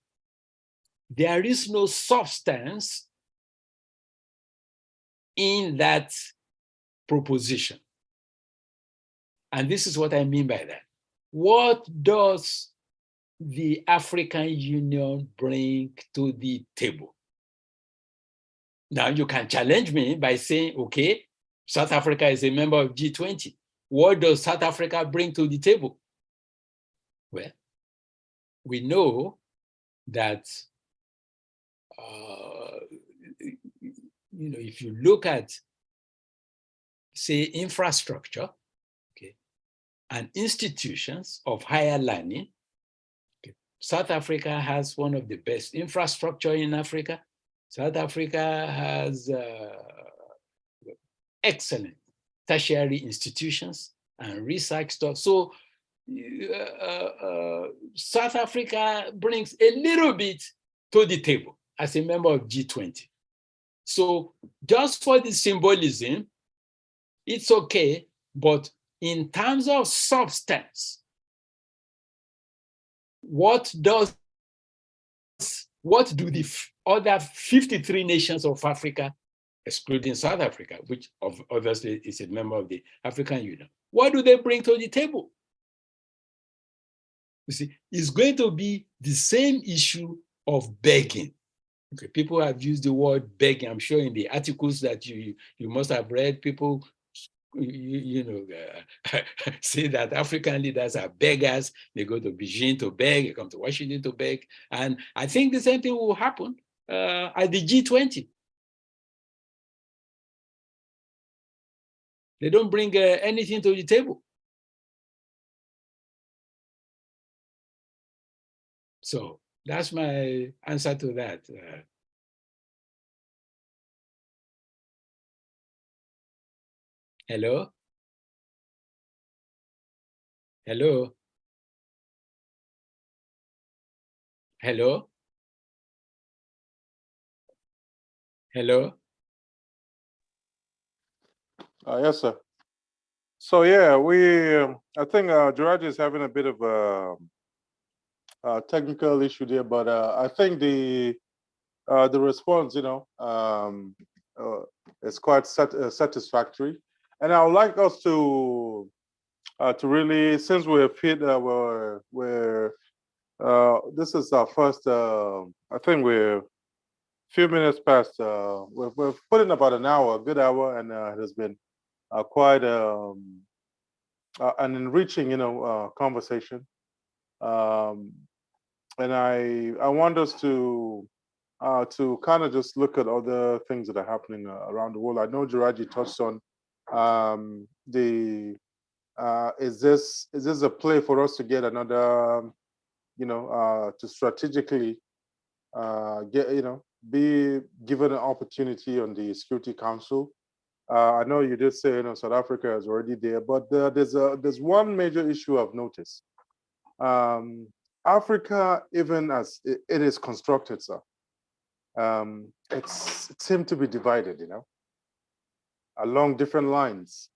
There is no substance in that proposition. And this is what I mean by that. What does the African Union bring to the table? Now you can challenge me by saying, okay, South Africa is a member of G20. What does South Africa bring to the table? Well, we know that, if you look at, say, infrastructure, okay, and institutions of higher learning, South Africa has one of the best infrastructure in Africa. South Africa has excellent tertiary institutions and research stuff. So South Africa brings a little bit to the table as a member of G20. So just for the symbolism, it's okay, but in terms of substance, what do the other 53 nations of Africa, excluding South Africa, which obviously is a member of the African Union, what do they bring to the table? You see, it's going to be the same issue of begging. Okay, people have used the word begging. I'm sure in the articles that you must have read, people say that African leaders are beggars. They go to Beijing to beg, they come to Washington to beg. And I think the same thing will happen at the G20. They don't bring anything to the table. So that's my answer to that. Hello? Hello? Hello? Hello?
Yes, sir. So yeah, I think Gerard is having a bit of a technical issue there, but I think the response, is quite satisfactory, and I would like us to really, since we've hit this is our first. I think we're a few minutes past. We've put in about an hour, a good hour, and it has been quite an enriching, conversation. And I want us to kind of just look at other things that are happening around the world. I know Jiraji touched on is this a play for us to get another, to strategically be given an opportunity on the Security Council. I know you did say, South Africa is already there, but there's one major issue I've noticed. Africa, even as it is constructed, sir, it seems to be divided, along different lines.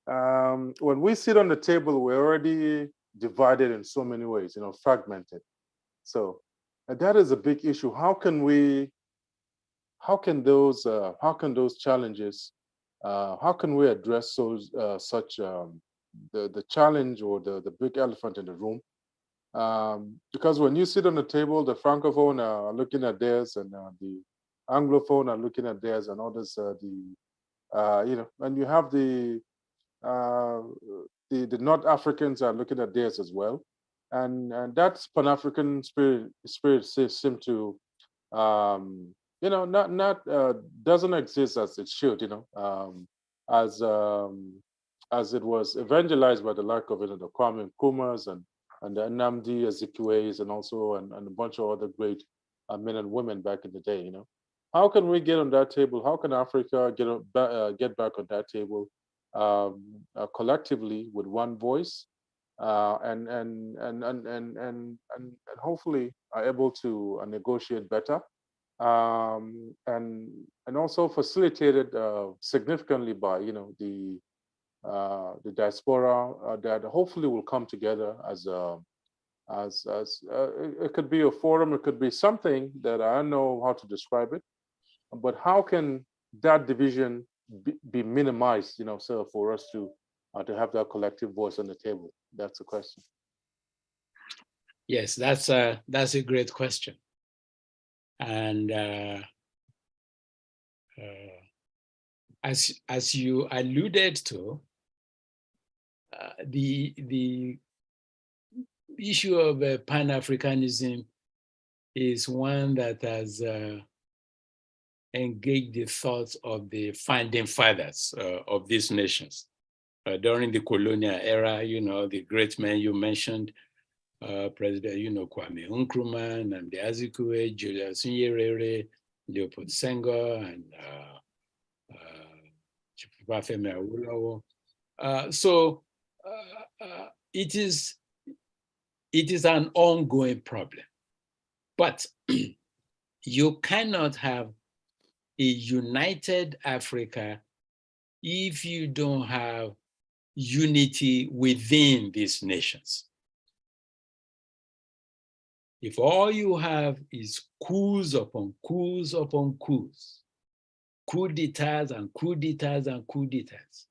When we sit on the table, we're already divided in so many ways, fragmented. So that is a big issue. How can those challenges, how can we address the challenge or the big elephant in the room? Because when you sit on the table, the Francophone are looking at theirs, and the Anglophone are looking at theirs, and others, and you have the North Africans are looking at theirs as well, and that Pan-African spirit seem to, not doesn't exist as it should, as it was evangelized by the like of the Kwame Nkrumahs and the Nnamdi Azikiwe's, and also and a bunch of other great men and women back in the day. How can we get on that table? How can Africa get back on that table collectively with one voice, and hopefully are able to negotiate better, and also facilitated significantly by the diaspora that hopefully will come together as it could be a forum, it could be something that I don't know how to describe it, but how can that division be minimized, so for us to have that collective voice on the table? That's the question.
Yes, that's a great question. And as you alluded to, the issue of Pan-Africanism is one that has engaged the thoughts of the founding fathers of these nations. During the colonial era, the great men you mentioned, President, Kwame Nkrumah, Nnamdi Azikiwe, Julius Nyerere, Leopold Senghor, and Bafemi Awolowo. So it is an ongoing problem. But you cannot have a united Africa if you don't have unity within these nations. If all you have is coups upon coups upon coups, coup d'etats and coup d'etats and coup d'etats,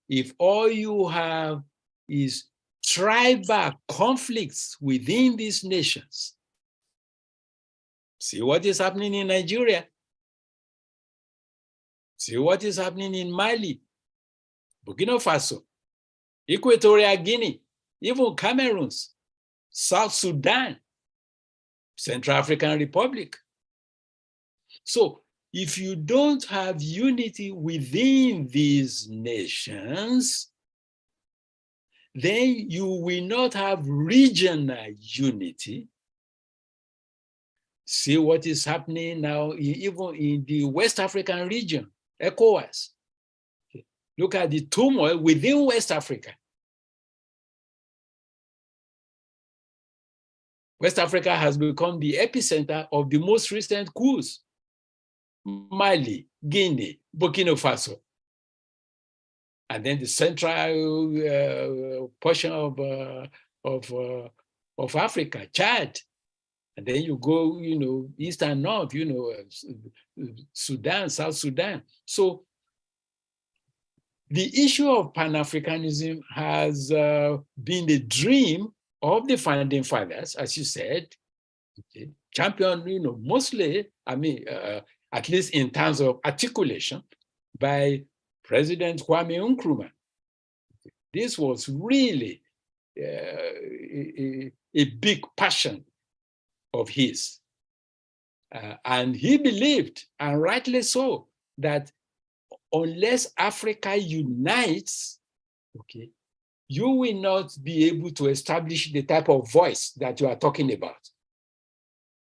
if all you have is tribal conflicts within these nations, see what is happening in Nigeria, see what is happening in Mali, Burkina Faso, Equatorial Guinea, even Cameroon, South Sudan, Central African Republic. So if you don't have unity within these nations, then you will not have regional unity. See what is happening now, even in the West African region, ECOWAS. Look at the turmoil within West Africa. West Africa has become the epicenter of the most recent coups. Mali, Guinea, Burkina Faso. And then the central portion of Africa, Chad. And then you go, east and north, Sudan, South Sudan. So the issue of Pan-Africanism has been the dream of the founding fathers, as you said, okay, championed, mostly, at least in terms of articulation, by President Kwame Nkrumah. This was really a big passion of his. And he believed, and rightly so, that unless Africa unites, okay, you will not be able to establish the type of voice that you are talking about.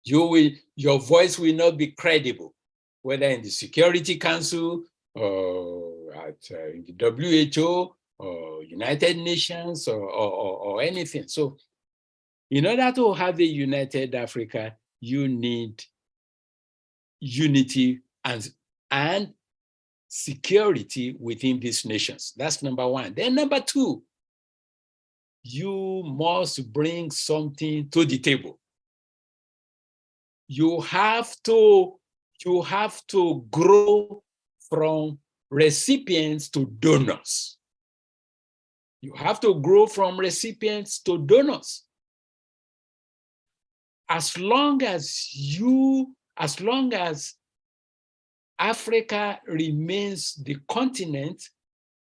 Your voice will not be credible, whether in the Security Council or at the WHO or United Nations or anything. So in order to have a united Africa, you need unity and security within these nations. That's number one. Then number two, you must bring something to the table. You have to grow from recipients to donors. You have to grow from recipients to donors. As long as Africa remains the continent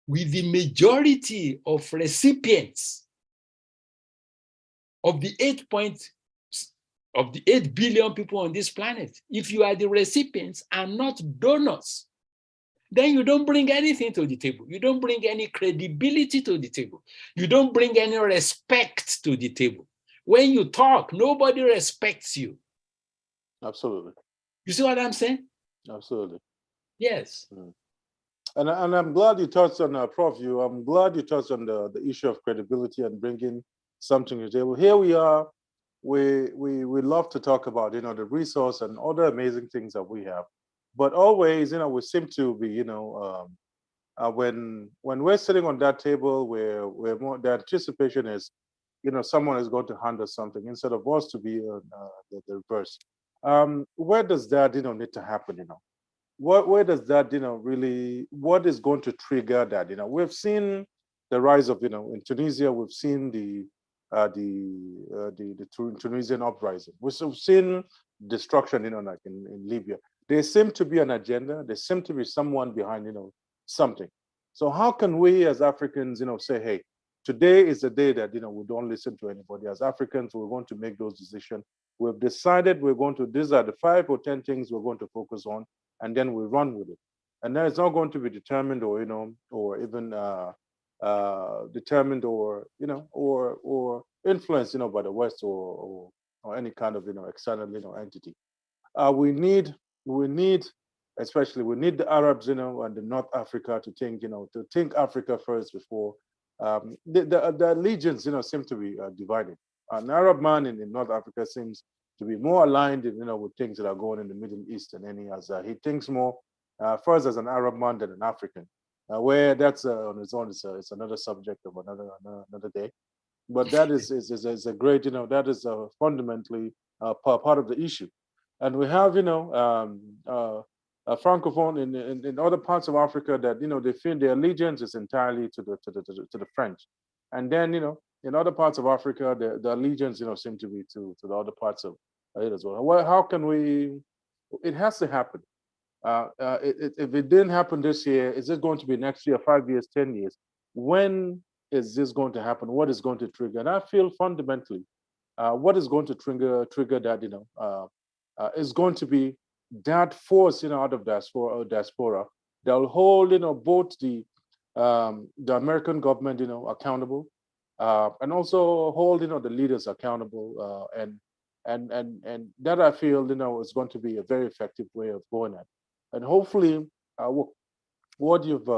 with the majority of recipients of the 8 billion people on this planet, if you are the recipients and not donors, then you don't bring anything to the table. You don't bring any credibility to the table. You don't bring any respect to the table. When you talk, nobody respects you.
Absolutely.
You see what I'm saying?
Absolutely.
Yes.
Mm. And I'm glad you touched on, Prof. I'm glad you touched on the issue of credibility and bringing something to the table. Here we are. We love to talk about, the resource and other amazing things that we have. But always, we seem to be, when we're sitting on that table, where the anticipation is, someone is going to hand us something instead of us to be the reverse. Where does that, need to happen? Where does that, really? What is going to trigger that? We've seen the rise of, in Tunisia, we've seen the Tunisian uprising. We've seen destruction, like in Libya. There seem to be an agenda. There seem to be someone behind, something. So how can we as Africans, say, hey, today is the day that, we don't listen to anybody. As Africans, we're going to make those decisions. We've decided these are the 5 or 10 things we're going to focus on, and then we run with it. And then it's not going to be determined or, or even determined or, or influenced, by the West or any kind of, external, entity. We need, especially, we need the Arabs, and the North Africa to think, to think Africa first before the allegiance, seem to be divided. An Arab man in North Africa seems to be more aligned, with things that are going in the Middle East than any other. He thinks more first as an Arab man than an African. Where that's on its own, it's another subject of another day. But that is a great, that is fundamentally part of the issue. And we have, francophone in other parts of Africa that they feel their allegiance is entirely to the French, and then in other parts of Africa the allegiance seem to be to the other parts of it as well. Well, how can we? It has to happen. If it didn't happen this year, is it going to be next year, 5 years, 10 years? When is this going to happen? What is going to trigger? And I feel fundamentally, what is going to trigger that is going to be that force out of diaspora that will hold both the American government accountable, and also hold the leaders accountable, and that I feel is going to be a very effective way of going at. And hopefully, what you've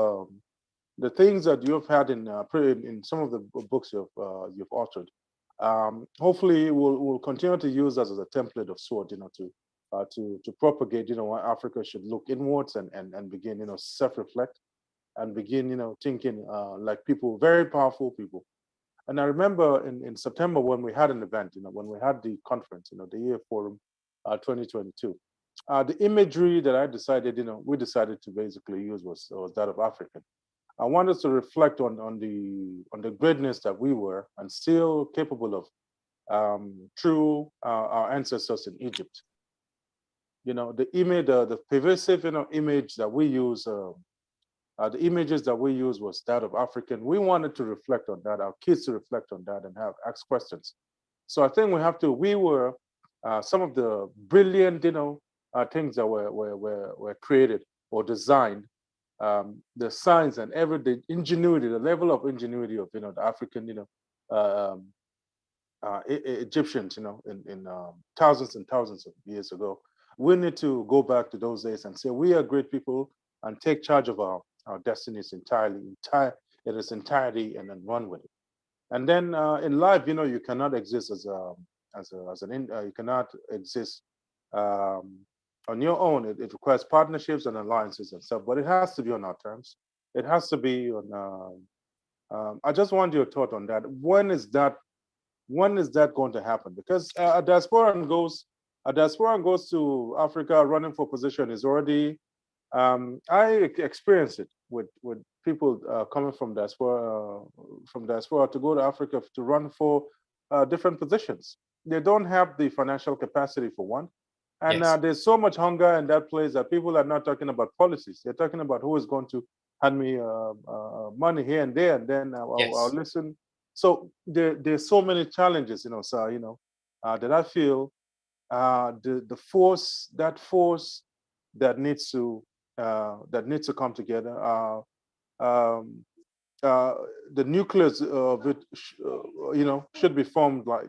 the things that you've had in some of the books you've authored, hopefully we'll continue to use as a template of sort, to propagate, why Africa should look inwards and begin, self-reflect and begin, thinking like people, very powerful people. And I remember in September when we had an event, when we had the conference, the Year Forum 2022. The imagery that we decided to basically use was that of African. I want us to reflect on the greatness that we were and still capable of through our ancestors in Egypt. The image, the pervasive image that we use, the images that we use was that of African. We wanted to reflect on that, our kids to reflect on that and ask questions. So I think we were some of the brilliant, things that were created or designed, the science and the ingenuity, the level of ingenuity of the African, Egyptians, in thousands and thousands of years ago. We need to go back to those days and say we are great people and take charge of our destinies in its entirety, and then run with it. And then in life, you cannot exist you cannot exist on your own. It requires partnerships and alliances and stuff, but it has to be on our terms. It has to be on. I just want your thought on that. When is that going to happen? Because a diasporan goes to Africa running for position is already. I experienced it with people coming from diaspora to go to Africa to run for different positions. They don't have the financial capacity for one. And
yes.
There's so much hunger in that place that people are not talking about policies. They're talking about who is going to hand me money here and there, and then I'll listen. So there's so many challenges, so that I feel the force that needs to come together. The nucleus of it, should be formed by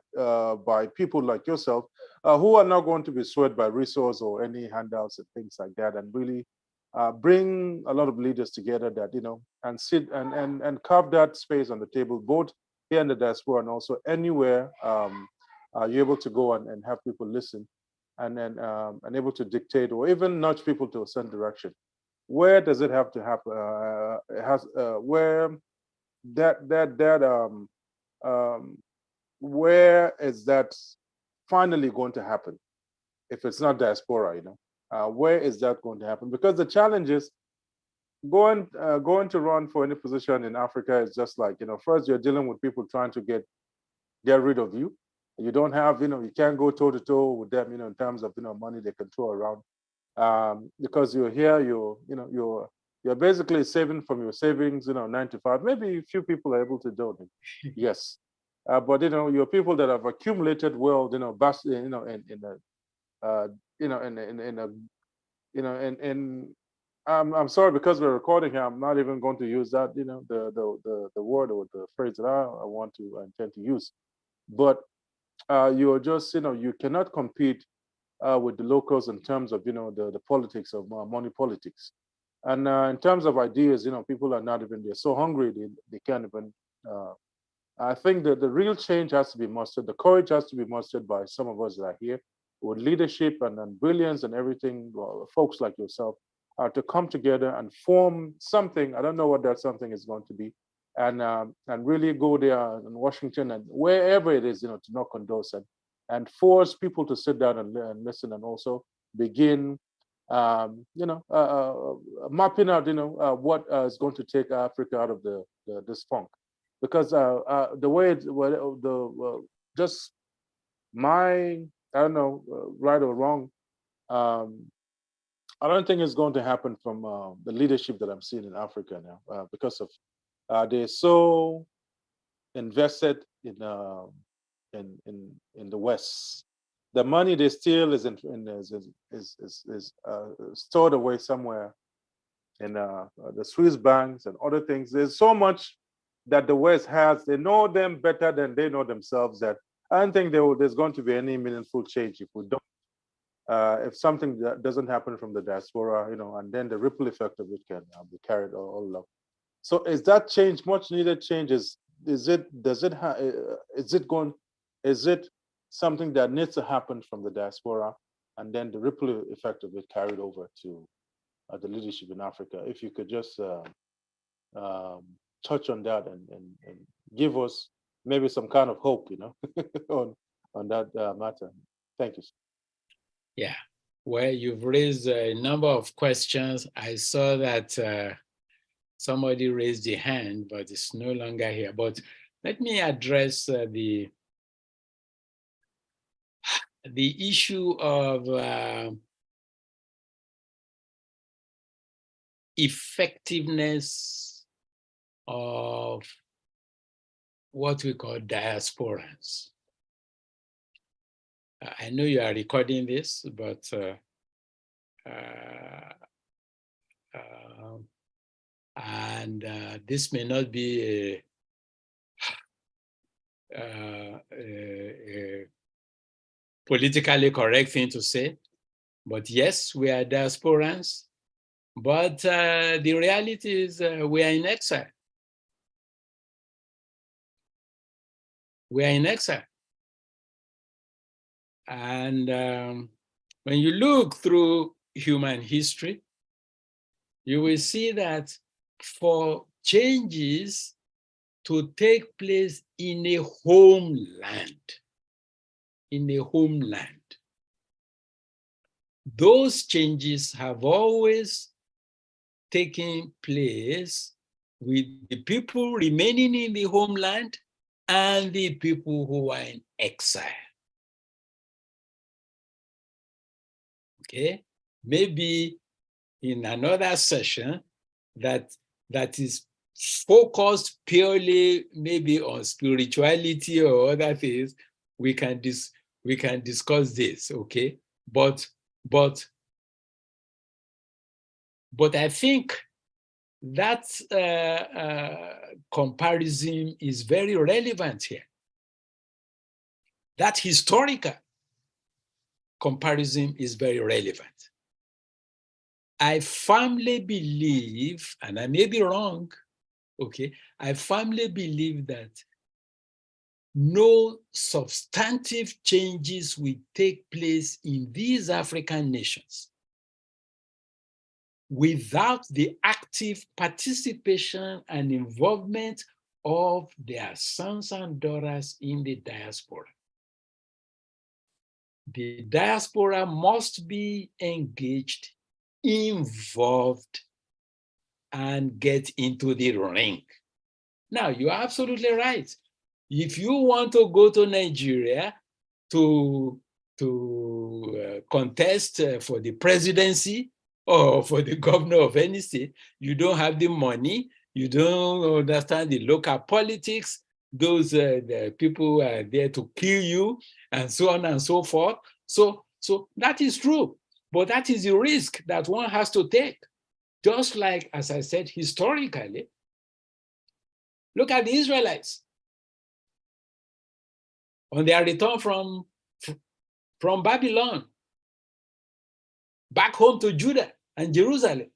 people like yourself, who are not going to be swayed by resource or any handouts and things like that, and really bring a lot of leaders together that and sit and carve that space on the table, both here in the diaspora and also anywhere you're able to go and have people listen, and able to dictate or even nudge people to a certain direction. Where does it have to happen? Where where is that finally going to happen? If it's not diaspora, where is that going to happen? Because the challenge is going to run for any position in Africa is just like, first you're dealing with people trying to get rid of you. You don't have, you can't go toe to toe with them, in terms of money they can throw around. Because you're here, you're basically saving from your savings, 9 to 5. Maybe a few people are able to do it. Yes, but you're people that have accumulated wealth, I'm sorry, because we're recording here, I'm not even going to use that, the word or the phrase that I intend to use. But you're just, you cannot compete with the locals in terms of the politics of money politics, and in terms of ideas, people are not even, they're so hungry they can't even I think that the real change has to be mustered. The courage has to be mustered by some of us that are here with leadership and brilliance and everything, folks like yourself, to come together and form something. I don't know what that something is going to be, and really go there in Washington and wherever it is, to knock on doors and force people to sit down and listen, and also begin, mapping out, what is going to take Africa out of this funk, because the way just my, I don't know, right or wrong, I don't think it's going to happen from the leadership that I'm seeing in Africa now, because of they're so invested in the West. The money they steal is stored away somewhere in the Swiss banks and other things. There's so much that the West has. They know them better than they know themselves. That I don't think there's going to be any meaningful change if we don't. If something that doesn't happen from the diaspora, and then the ripple effect of it can be carried all along. So is that change, much needed change? Is it something that needs to happen from the diaspora, and then the ripple effect of it carried over to the leadership in Africa? If you could just touch on that and give us maybe some kind of hope, on that matter. Thank you.
Yeah, well, you've raised a number of questions. I saw that somebody raised a hand, but it's no longer here. But let me address the issue of effectiveness of what we call diasporans. I know you are recording this, but this may not be a politically correct thing to say, but yes, we are diasporans, but the reality is we are in exile. We are in exile. And when you look through human history, you will see that for changes to take place in a homeland, those changes have always taken place with the people remaining in the homeland and the people who are in exile. Okay, maybe in another session that is focused purely maybe on spirituality or other things, we can discuss this. Okay, but I think that comparison is very relevant here. That historical comparison is very relevant. I firmly believe, and I may be wrong, okay, I firmly believe that no substantive changes will take place in these African nations without the active participation and involvement of their sons and daughters in the diaspora. The diaspora must be engaged, involved, and get into the ring. Now, you're absolutely right. If you want to go to Nigeria to contest for the presidency or for the governor of any state, you don't have the money, you don't understand the local politics, those the people are there to kill you, and so on and so forth. So that is true, but that is the risk that one has to take. Just like, as I said, historically, look at the Israelites. On their return from Babylon, back home to Judah and Jerusalem.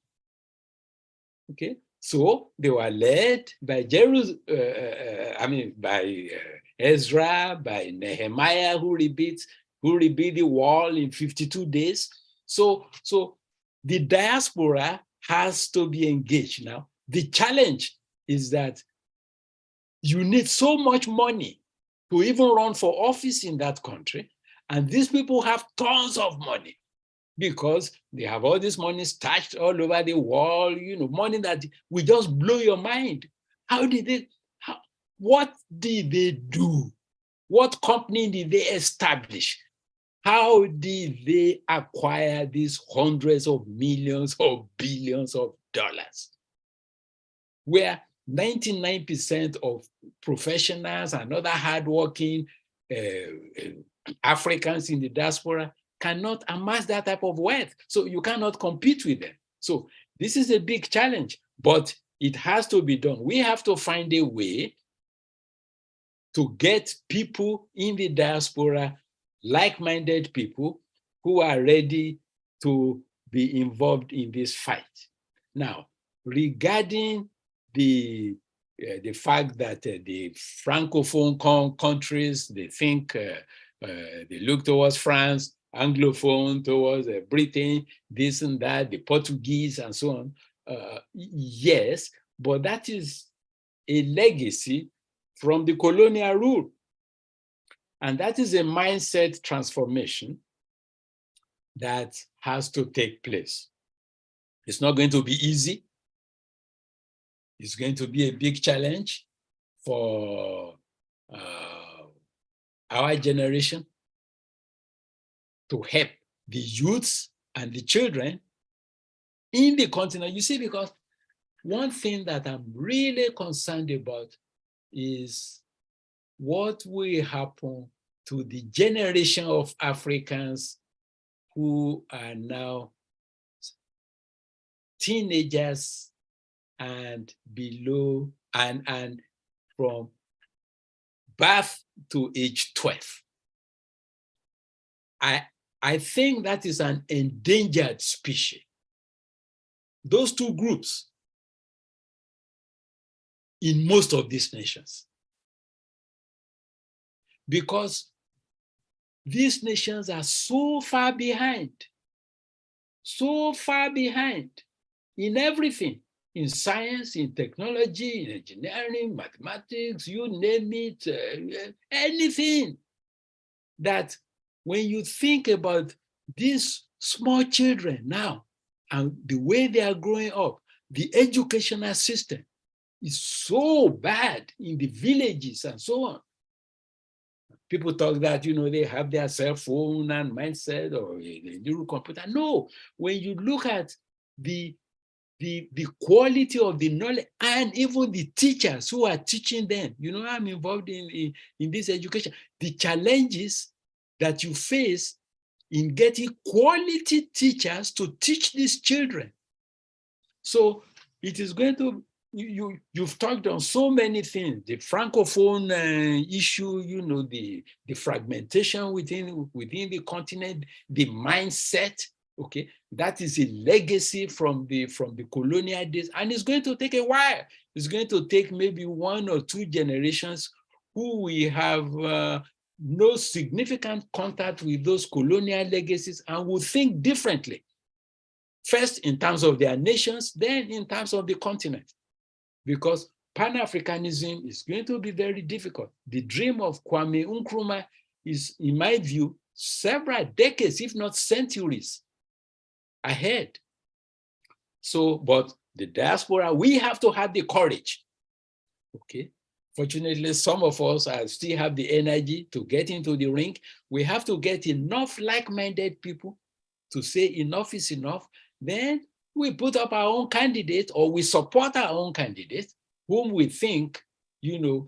Okay, So they were led by Ezra, by Nehemiah, who rebuilt the wall in 52 days. So the diaspora has to be engaged now. The challenge is that you need so much money to even run for office in that country. And these people have tons of money because they have all this money stashed all over the world, money that will just blow your mind. What did they do? What company did they establish? How did they acquire these hundreds of millions or billions of dollars? Where 99% of professionals and other hardworking Africans in the diaspora cannot amass that type of wealth. So you cannot compete with them. So this is a big challenge, but it has to be done. We have to find a way to get people in the diaspora, like-minded people who are ready to be involved in this fight. Now, regarding the fact that the Francophone countries, they think they look towards France, Anglophone towards Britain, this and that, the Portuguese and so on. Yes, but that is a legacy from the colonial rule. And that is a mindset transformation that has to take place. It's not going to be easy. It's going to be a big challenge for our generation to help the youths and the children in the continent. You see, because one thing that I'm really concerned about is what will happen to the generation of Africans who are now teenagers and below, and from birth to age 12. I think that is an endangered species. Those two groups in most of these nations. Because these nations are so far behind in everything, in science, in technology, in engineering, mathematics, you name it, anything. That when you think about these small children now and the way they are growing up, the educational system is so bad in the villages and so on. People talk that, they have their cell phone and mindset or a new computer. No, when you look at the quality of the knowledge and even the teachers who are teaching them, I'm involved in this education, the challenges that you face in getting quality teachers to teach these children. So it is going to, you've talked on so many things, the Francophone issue, the fragmentation within the continent, the mindset, okay? That is a legacy from the colonial days, and it's going to take a while. It's going to take maybe 1 or 2 generations who we have no significant contact with those colonial legacies and will think differently. First, in terms of their nations, then in terms of the continent. Because Pan-Africanism is going to be very difficult. The dream of Kwame Nkrumah is, in my view, several decades, if not centuries ahead. So, but the diaspora, we have to have the courage, okay? Fortunately, some of us still have the energy to get into the ring. We have to get enough like-minded people to say enough is enough. Then we put up our own candidate, or we support our own candidate, whom we think, will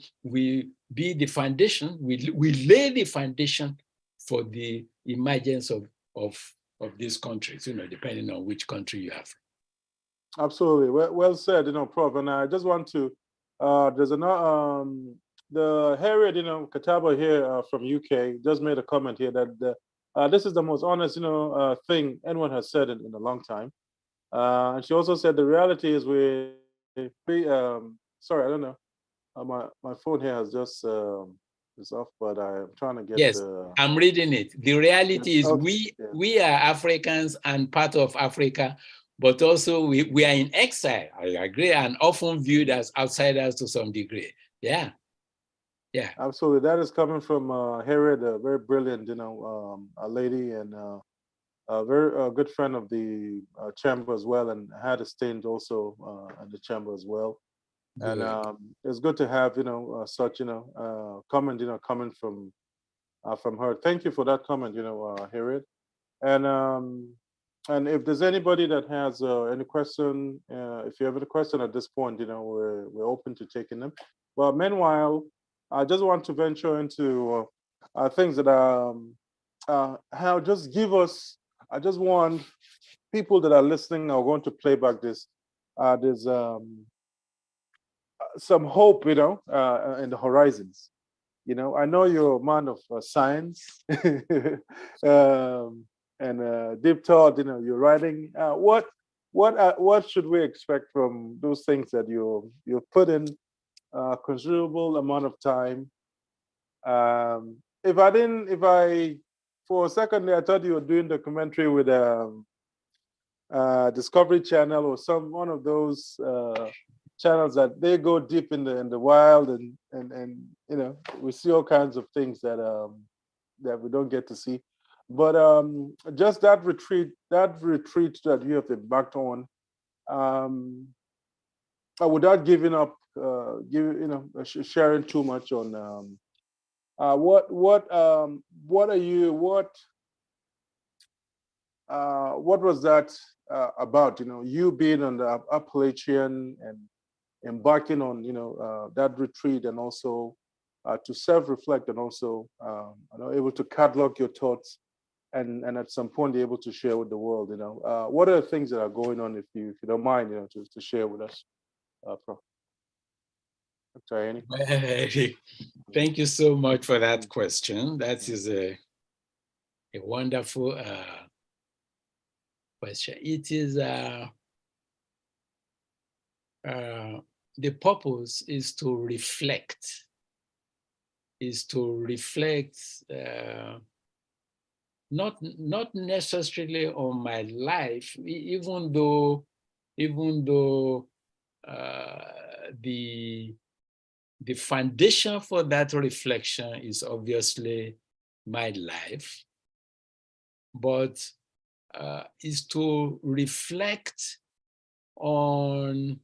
be the foundation, we lay the foundation for the emergence of these countries, depending on which country you have.
Absolutely, well said, Prof. And I just want to, there's another, the Harriet, Kataba here from UK just made a comment here that this is the most honest, thing anyone has said in a long time. And she also said the reality is sorry, I don't know. My phone here has just is off, but I'm trying to get
yes,
the.
I'm reading it. The reality is
Okay,
we are Africans and part of Africa, but also we are in exile, I agree, and often viewed as outsiders to some degree. Yeah. Yeah.
Absolutely. That is coming from Harriet, a very brilliant, a lady and a very good friend of the chamber as well, and had a stint also at the chamber as well.
Good.
And it's good to have such comment coming from her. Thank you for that comment, Harriet. And if there's anybody that has any question, if you have any question at this point, we're open to taking them. But meanwhile, I just want to venture into things that how just give us. I just want people that are listening are going to play back this. There's some hope, in the horizons. I know you're a man of science and deep thought. You're writing. What should we expect from those things that you put in a considerable amount of time? If I for a second there, I thought you were doing documentary with Discovery Channel or one of those channels that they go deep in the wild and we see all kinds of things that that we don't get to see. But just that retreat that you have embarked on, without giving up, sharing too much on what was that about? You being on the Appalachian and embarking on that retreat, and also to self-reflect, and also able to catalog your thoughts, and at some point be able to share with the world. What are the things that are going on, if you don't mind, to share with us, Prof. Dr. Ayeni?
Thank you so much for that question. That is a wonderful question. It is the purpose is to reflect. Not necessarily on my life, even though the foundation for that reflection is obviously my life, but is to reflect on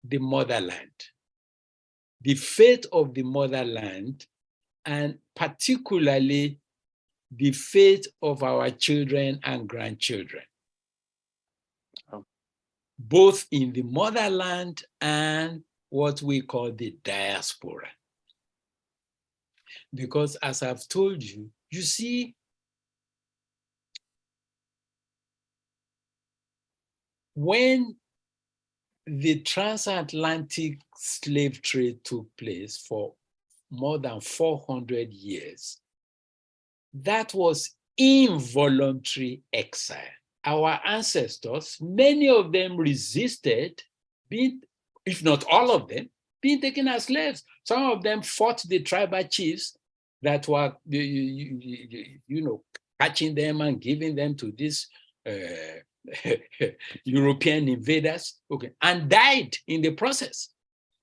the motherland, the fate of the motherland, and particularly the fate of our children and grandchildren, both in the motherland and what we call the diaspora. Because as I've told you, you see, when the transatlantic slave trade took place for more than 400 years, that was involuntary exile. Our ancestors, many of them resisted being, if not all of them, being taken as slaves. Some of them fought the tribal chiefs that were, catching them and giving them to these European invaders, and died in the process.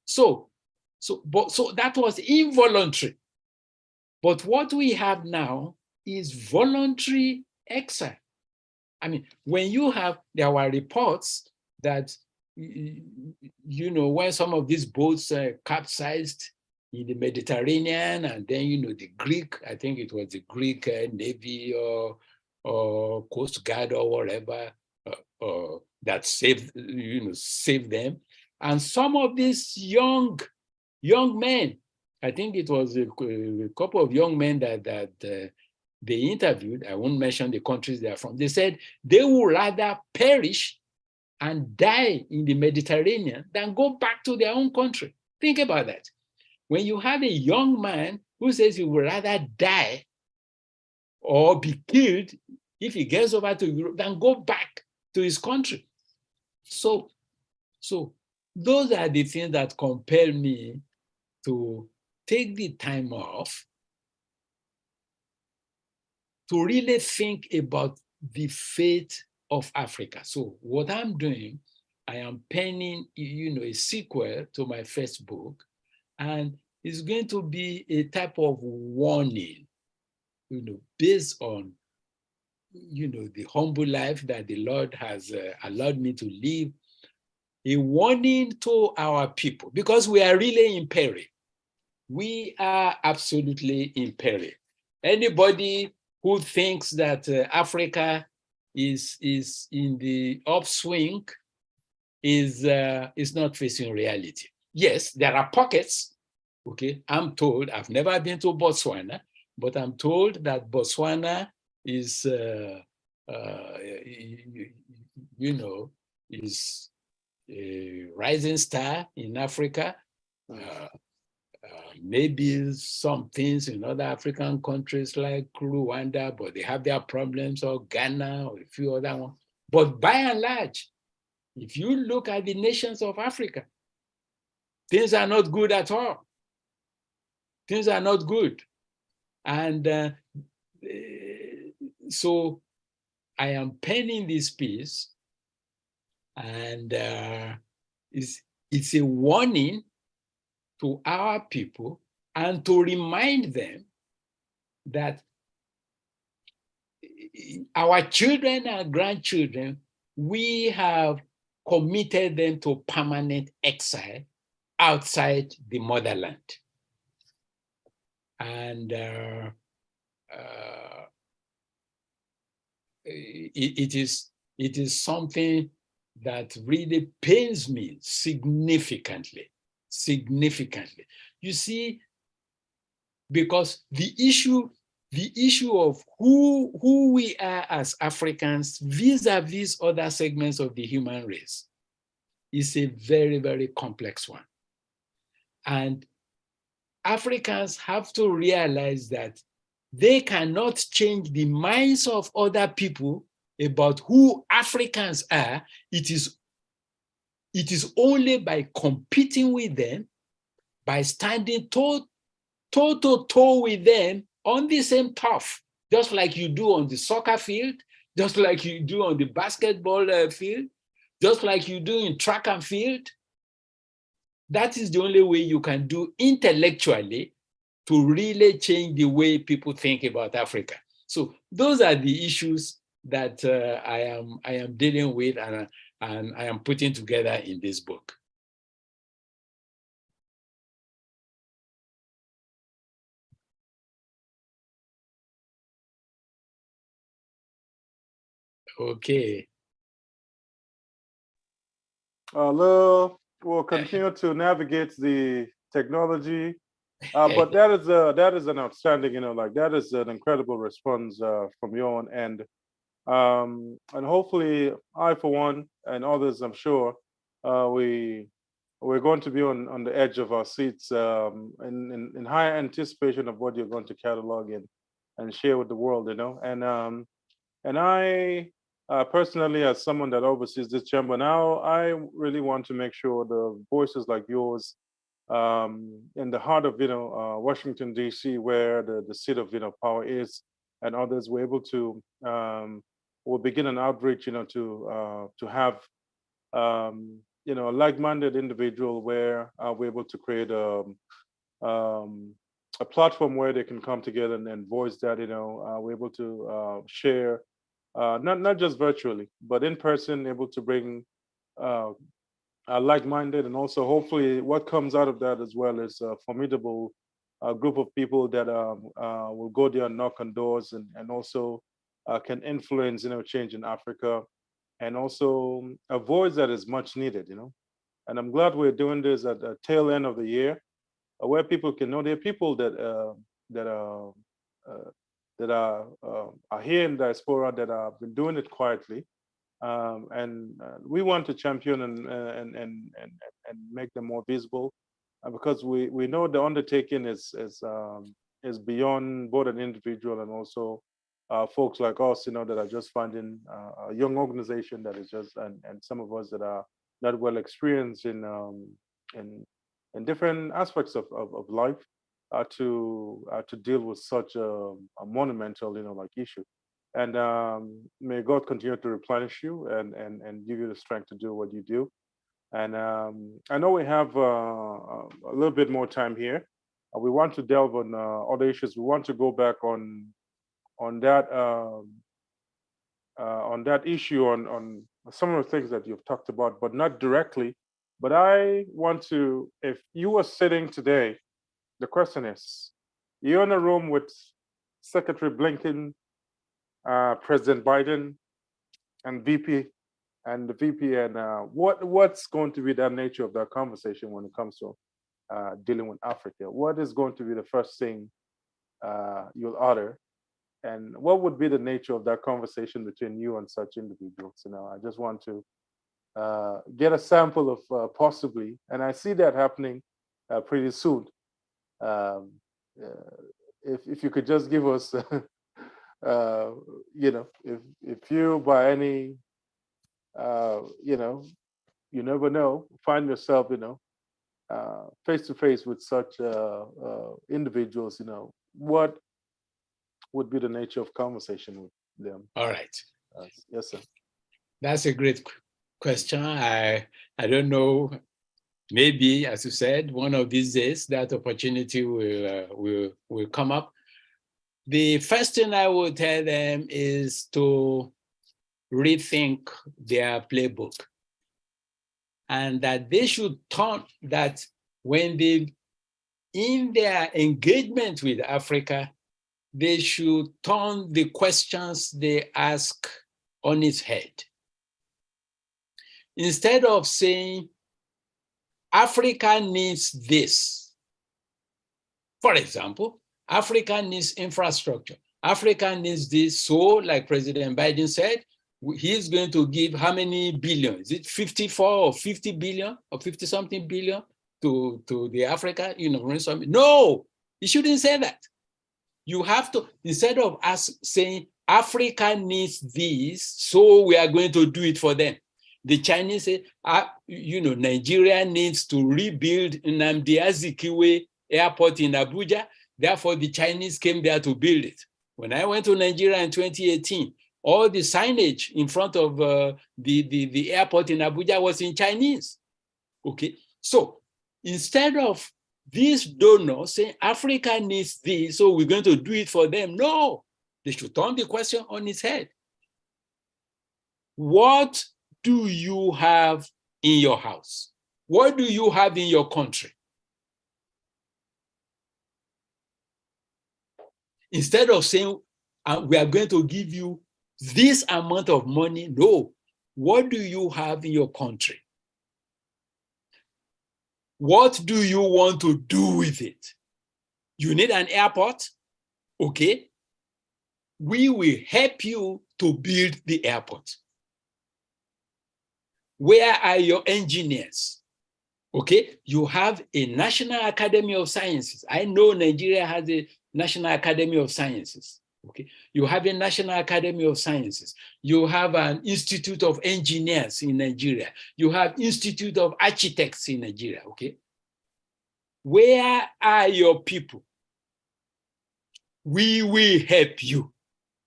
So that was involuntary. But what we have now is voluntary exile. I mean, when there were reports that, when some of these boats capsized in the Mediterranean, and then, the Greek, I think it was the Greek Navy or Coast Guard or whatever, that saved them. And some of these young men, I think it was a couple of young men that they interviewed, I won't mention the countries they are from, they said they would rather perish and die in the Mediterranean than go back to their own country. Think about that. When you have a young man who says he would rather die or be killed if he gets over to Europe than go back to his country. So those are the things that compel me to take the time off to really think about the fate of Africa. So what I'm doing, I am penning, a sequel to my first book, and it's going to be a type of warning, based on, the humble life that the Lord has allowed me to live, a warning to our people, because we are really in peril. We are absolutely in peril. Anybody who thinks that Africa is in the upswing is not facing reality. Yes, there are pockets. Okay, I'm told, I've never been to Botswana, but I'm told that Botswana is, is a rising star in Africa. Maybe some things in other African countries like Rwanda, but they have their problems, or Ghana, or a few other ones. But by and large, if you look at the nations of Africa, things are not good at all. Things are not good. And so I am penning this piece, and it's a warning to our people, and to remind them that our children and grandchildren, we have committed them to permanent exile outside the motherland. And it is something that really pains me significantly. You see, because the issue of who we are as Africans vis-a-vis other segments of the human race is a very, very complex one. And Africans have to realize that they cannot change the minds of other people about who Africans are. It is only by competing with them, by standing toe to toe with them on the same turf, just like you do on the soccer field, just like you do on the basketball field, just like you do in track and field. That is the only way you can do intellectually to really change the way people think about Africa. So those are the issues that I am dealing with, and I am putting together in this book. Okay.
We'll continue to navigate the technology, but that is an outstanding, that is an incredible response from your own end, and hopefully, I for one, and others, I'm sure, we're going to be on the edge of our seats, in high anticipation of what you're going to catalog and share with the world, and I, personally, as someone that oversees this chamber now, I really want to make sure the voices like yours, in the heart of Washington D.C., where the seat of power is, and others, were able to will begin an outreach, to have a like-minded individual where we're able to create a platform where they can come together and voice that, we're able to share. Not just virtually, but in person, able to bring like-minded, and also hopefully what comes out of that as well is a formidable group of people that will go there and knock on doors, and also can influence change in Africa, and also a voice that is much needed. And I'm glad we're doing this at the tail end of the year, where people can know there are people that are here in diaspora that have been doing it quietly, and we want to champion and make them more visible, because we know the undertaking is beyond both an individual and also folks like us, that are just funding a young organization that is just, and some of us that are not well experienced in different aspects of life, to deal with such a monumental, like issue. And may God continue to replenish you and give you the strength to do what you do. And I know we have a little bit more time here. We want to delve on other issues. We want to go back on that issue, on some of the things that you've talked about, but not directly. But I want to, if you were sitting today, the question is, you're in a room with Secretary Blinken, President Biden, and VP, and the VP, and what's going to be the nature of that conversation when it comes to dealing with Africa? What is going to be the first thing you'll utter? And what would be the nature of that conversation between you and such individuals? I just want to get a sample of possibly, and I see that happening pretty soon. If you could just give us, if you by any, you never know, find yourself, face to face with such individuals, what would be the nature of conversation with them?
All right.
Yes, sir.
That's a great question. I don't know. Maybe, as you said, one of these days that opportunity will come up. The first thing I would tell them is to rethink their playbook, and that they should turn that when they, in their engagement with Africa, they should turn the questions they ask on its head. Instead of saying, Africa needs this. For example, Africa needs infrastructure. Africa needs this. So, like President Biden said, he's going to give how many billion? Is it 54 or 50 billion or 50 something billion to the Africa? No, he shouldn't say that. You have to, instead of us saying Africa needs this, so we are going to do it for them. The Chinese say, Nigeria needs to rebuild Nnamdi Azikiwe Airport in Abuja. Therefore, the Chinese came there to build it. When I went to Nigeria in 2018, all the signage in front of the airport in Abuja was in Chinese. Okay, so instead of these donors saying Africa needs this, so we're going to do it for them, no, they should turn the question on its head. What do you have in your house? What do you have in your country? Instead of saying, we are going to give you this amount of money, no. What do you have in your country? What do you want to do with it? You need an airport? Okay. We will help you to build the airport. Where are your engineers? Okay, you have a National Academy of Sciences. I know Nigeria has a National Academy of Sciences. Okay, you have a National Academy of Sciences. You have an Institute of Engineers in Nigeria. You have Institute of Architects in Nigeria. Okay, where are your people? We will help you.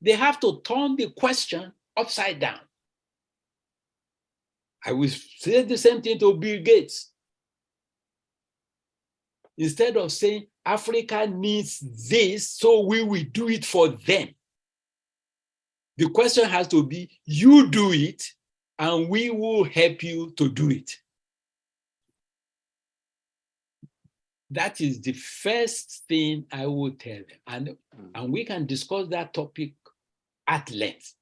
They have to turn the question upside down. I will say the same thing to Bill Gates. Instead of saying Africa needs this, so we will do it for them. The question has to be, you do it, and we will help you to do it. That is the first thing I would tell them. And we can discuss that topic at length,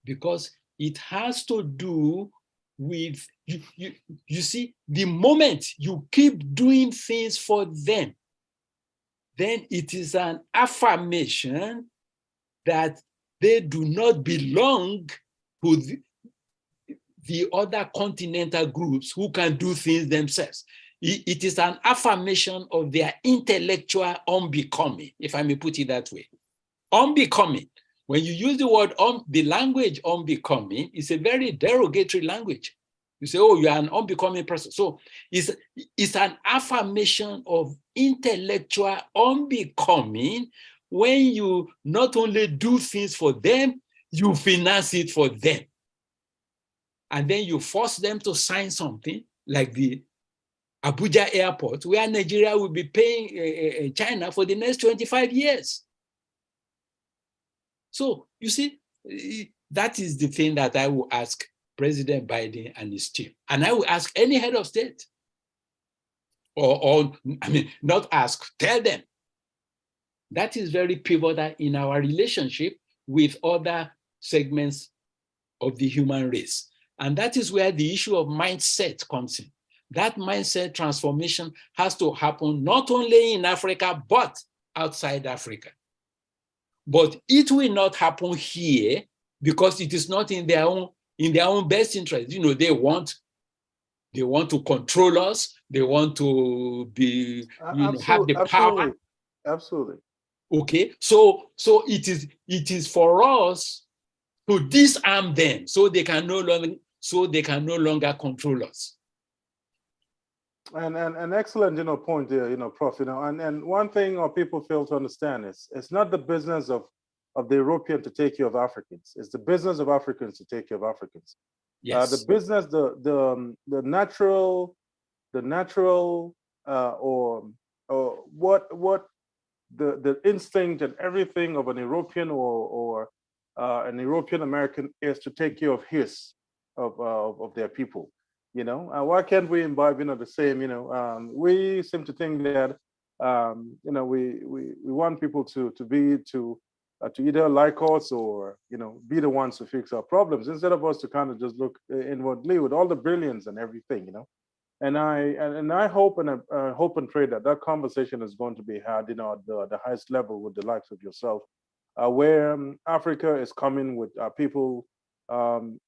because it has to do with, you see, the moment you keep doing things for them, then it is an affirmation that they do not belong to the other continental groups who can do things themselves. It is an affirmation of their intellectual unbecoming, if I may put it that way. Unbecoming. When you use the word, the language unbecoming is a very derogatory language. You say, oh, you are an unbecoming person. So it's an affirmation of intellectual unbecoming when you not only do things for them, you finance it for them. And then you force them to sign something like the Abuja airport, where Nigeria will be paying China for the next 25 years. So you see, that is the thing that I will ask President Biden and his team. And I will ask any head of state, or I mean, not ask, tell them. That is very pivotal in our relationship with other segments of the human race. And that is where the issue of mindset comes in. That mindset transformation has to happen not only in Africa, but outside Africa. But it will not happen here because it is not in their own best interest. You know, they want to control us. They want to be, have the power.
Absolutely.
Okay, so it is for us to disarm them so they can no longer control us.
And an excellent, point there, Prof. And one thing people fail to understand is it's not the business of the European to take care of Africans. It's the business of Africans to take care of Africans.
Yes.
The business, the natural, or what the instinct and everything of an European or an European American is to take care of their people. Why can't we imbibe the same? We seem to think that we want people to either like us or be the ones to fix our problems instead of us to kind of just look inwardly with all the brilliance and everything. And I hope and hope and pray that conversation is going to be had at the highest level with the likes of yourself, where Africa is coming with people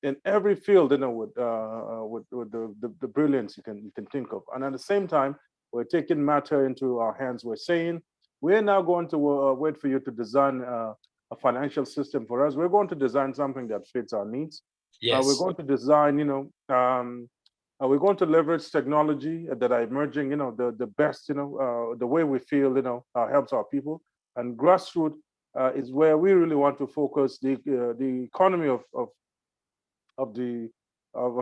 in every field, with the brilliance you can think of, and at the same time we're taking matter into our hands. We're saying we're now going to wait for you to design a financial system for us. We're going to design something that fits our needs.
Yes.
We're going to design, we're going to leverage technology that are emerging, the best, the way we feel, helps our people. And grassroots is where we really want to focus the economy of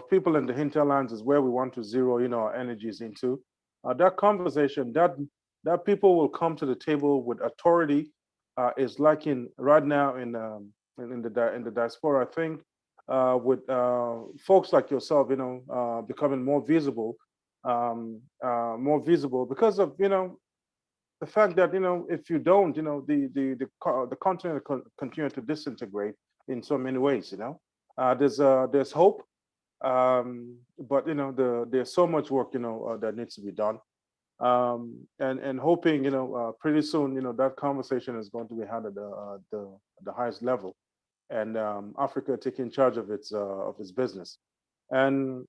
people in the hinterlands is where we want to zero, our energies into. That conversation, that people will come to the table with authority, is lacking right now in the diaspora. I think with folks like yourself, becoming more visible because of the fact that if you don't, the continent continue to disintegrate in so many ways. There's hope, but there's so much work that needs to be done, and hoping pretty soon that conversation is going to be had at the highest level, and Africa taking charge of its business. And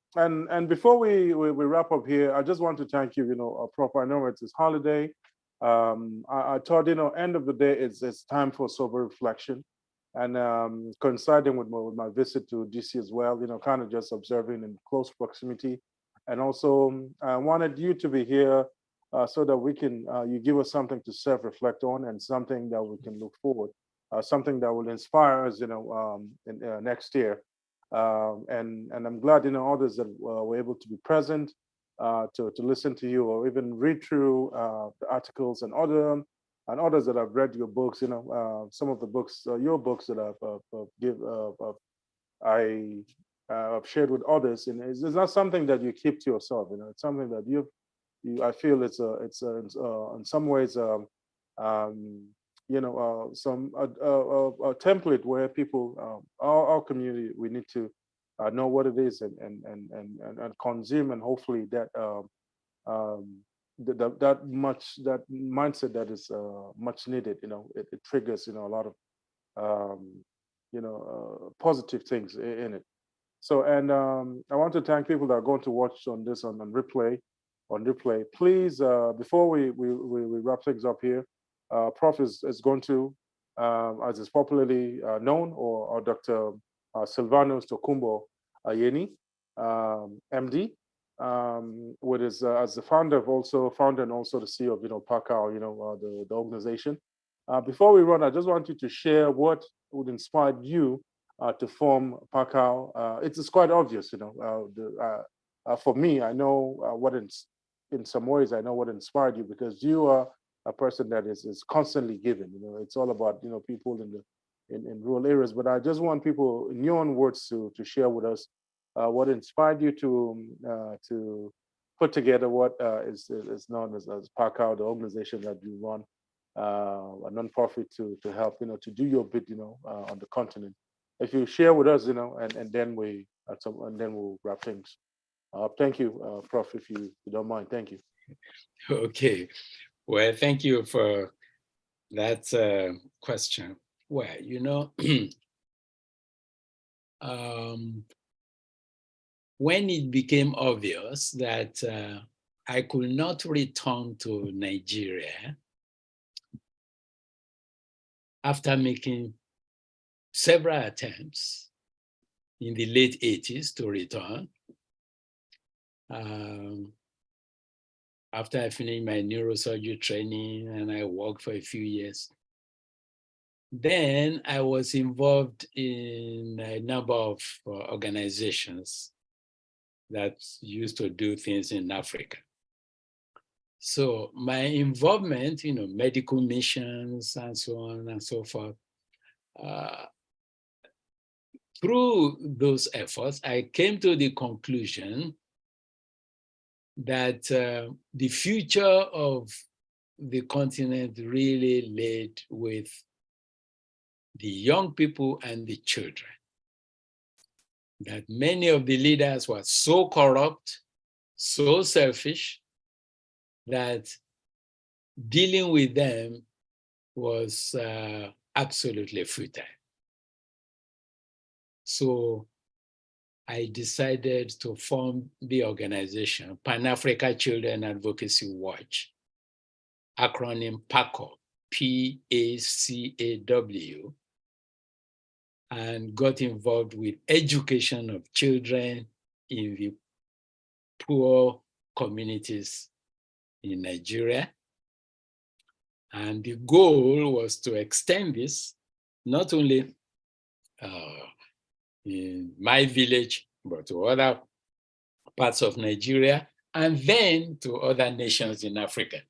before we wrap up here, I just want to thank you, Prof. I know it's his holiday. I thought end of the day it's time for sober reflection, and coinciding with my visit to DC as well, kind of just observing in close proximity, and also I wanted you to be here so that we can you give us something to self-reflect on and something that we can look forward. Something that will inspire us, in next year, and I'm glad others that were able to be present, to listen to you or even read through the articles and others that have read your books. Some of the books, your books that I've shared with others, and it's not something that you keep to yourself. It's something that I feel it's in some ways some a template where people, our community, we need to know what it is and consume, and hopefully that that mindset that is much needed. It triggers a lot of positive things in it. So, and I want to thank people that are going to watch on this on replay. Please, before we wrap things up here, Prof is going to as is popularly known, or Dr. Sylvanus Tokunboh Ayeni, MD, with his as the founder and also the CEO of PACAW, the organization. Before we run, I just want you to share what would inspire you to form PACAW. It's quite obvious, for me, I know in some ways, I know what inspired you, because you are a person that is constantly giving. It's all about people in rural areas. But I just want people, in your own words, to share with us what inspired you to put together what is known as PACAW, the organization that you run, a nonprofit to help to do your bit on the continent. If you share with us, and then we'll wrap things. Thank you, Prof, if you don't mind. Thank you.
Okay. Well, thank you for that question. Well, when it became obvious that I could not return to Nigeria after making several attempts in the late 80s to return, after I finished my neurosurgery training and I worked for a few years, then I was involved in a number of organizations that used to do things in Africa. So my involvement, medical missions and so on and so forth, through those efforts, I came to the conclusion that the future of the continent really laid with the young people and the children. That many of the leaders were so corrupt, so selfish, that dealing with them was absolutely futile. So I decided to form the organization, Pan-Africa Children Advocacy Watch, acronym PACAW, P-A-C-A-W, and got involved with education of children in the poor communities in Nigeria. And the goal was to extend this not only in my village, but to other parts of Nigeria, and then to other nations in Africa.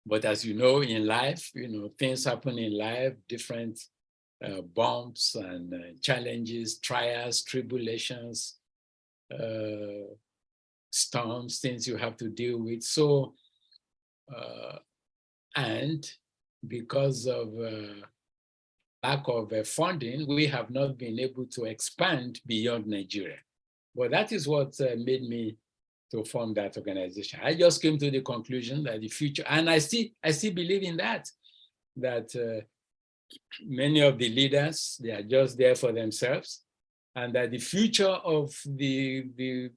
But as you know, in life, things happen in life, different bumps and challenges, trials, tribulations, storms, things you have to deal with. So, and because of lack of funding, we have not been able to expand beyond Nigeria. But that is what made me to form that organization. I just came to the conclusion that the future, and I still believe in that many of the leaders, they are just there for themselves, and that the future of the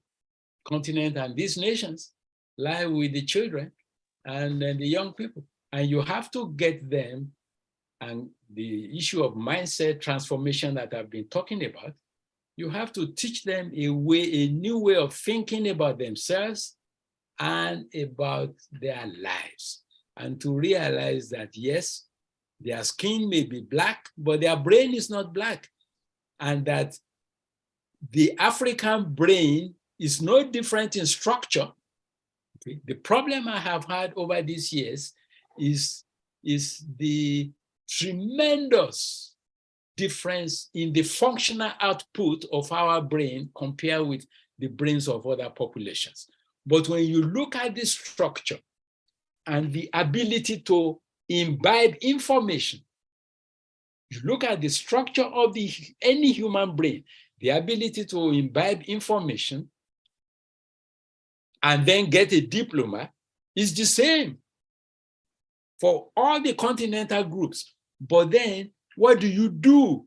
continent and these nations lie with the children and the young people. And you have to get them, and the issue of mindset transformation that I've been talking about, you have to teach them a new way of thinking about themselves and about their lives, and to realize that, yes, their skin may be black, but their brain is not black, and that the African brain is no different in structure. Okay? The problem I have had over these years is the tremendous difference in the functional output of our brain compared with the brains of other populations. But when you look at the structure and the ability to imbibe information, you look at the structure of any human brain, the ability to imbibe information and then get a diploma is the same for all the continental groups. But then what do you do?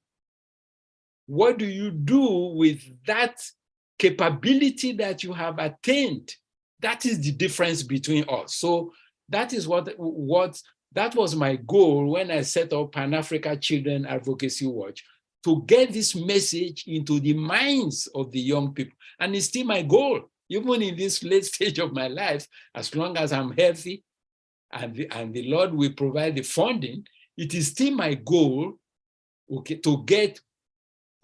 What do you do with that capability that you have attained? That is the difference between us. So that is what That was my goal when I set up Pan-Africa Children Advocacy Watch, to get this message into the minds of the young people. And it's still my goal, even in this late stage of my life, as long as I'm healthy and the Lord will provide the funding, it is still my goal, okay, to get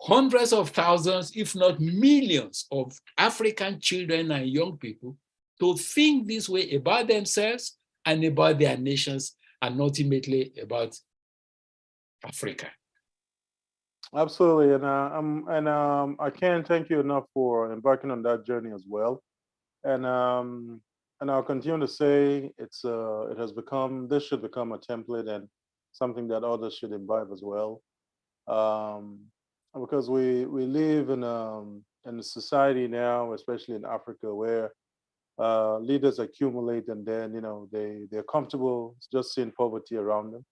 hundreds of thousands, if not millions, of African children and young people to think this way about themselves and about their nations, and ultimately about Africa.
Absolutely, and I can't thank you enough for embarking on that journey as well. And I'll continue to say it has become, this should become a template and something that others should imbibe as well, because we live in a society now, especially in Africa, where leaders accumulate and then they're comfortable just seeing poverty around them.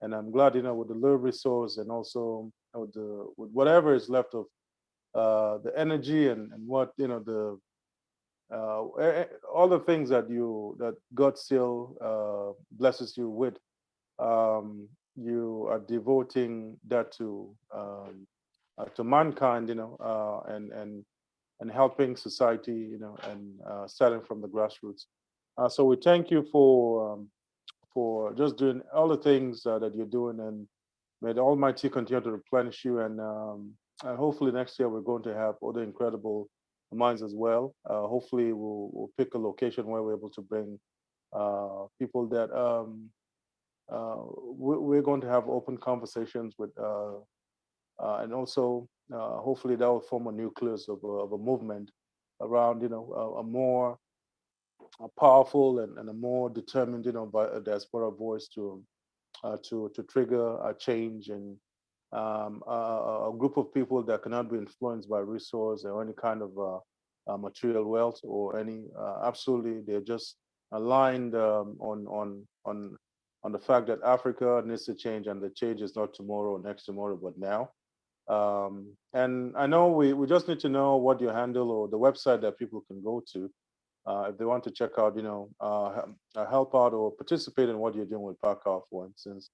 And I'm glad with the little resource and also with whatever is left of the energy and what the all the things that God still blesses you with, you are devoting that to mankind, and helping society, and starting from the grassroots. So we thank you for just doing all the things that you're doing, and may the Almighty continue to replenish you. And hopefully next year we're going to have other incredible minds as well. Hopefully we'll pick a location where we're able to bring people that we're going to have open conversations with, and also hopefully that will form a nucleus of a movement around a more powerful and a more determined diaspora voice to trigger a change, and a group of people that cannot be influenced by resource or any kind of material wealth or any absolutely, they're just aligned on the fact that Africa needs to change, and the change is not tomorrow or next tomorrow but now. And I know we just need to know what your handle or the website that people can go to if they want to check out, help out or participate in what you're doing with PACAW, for instance.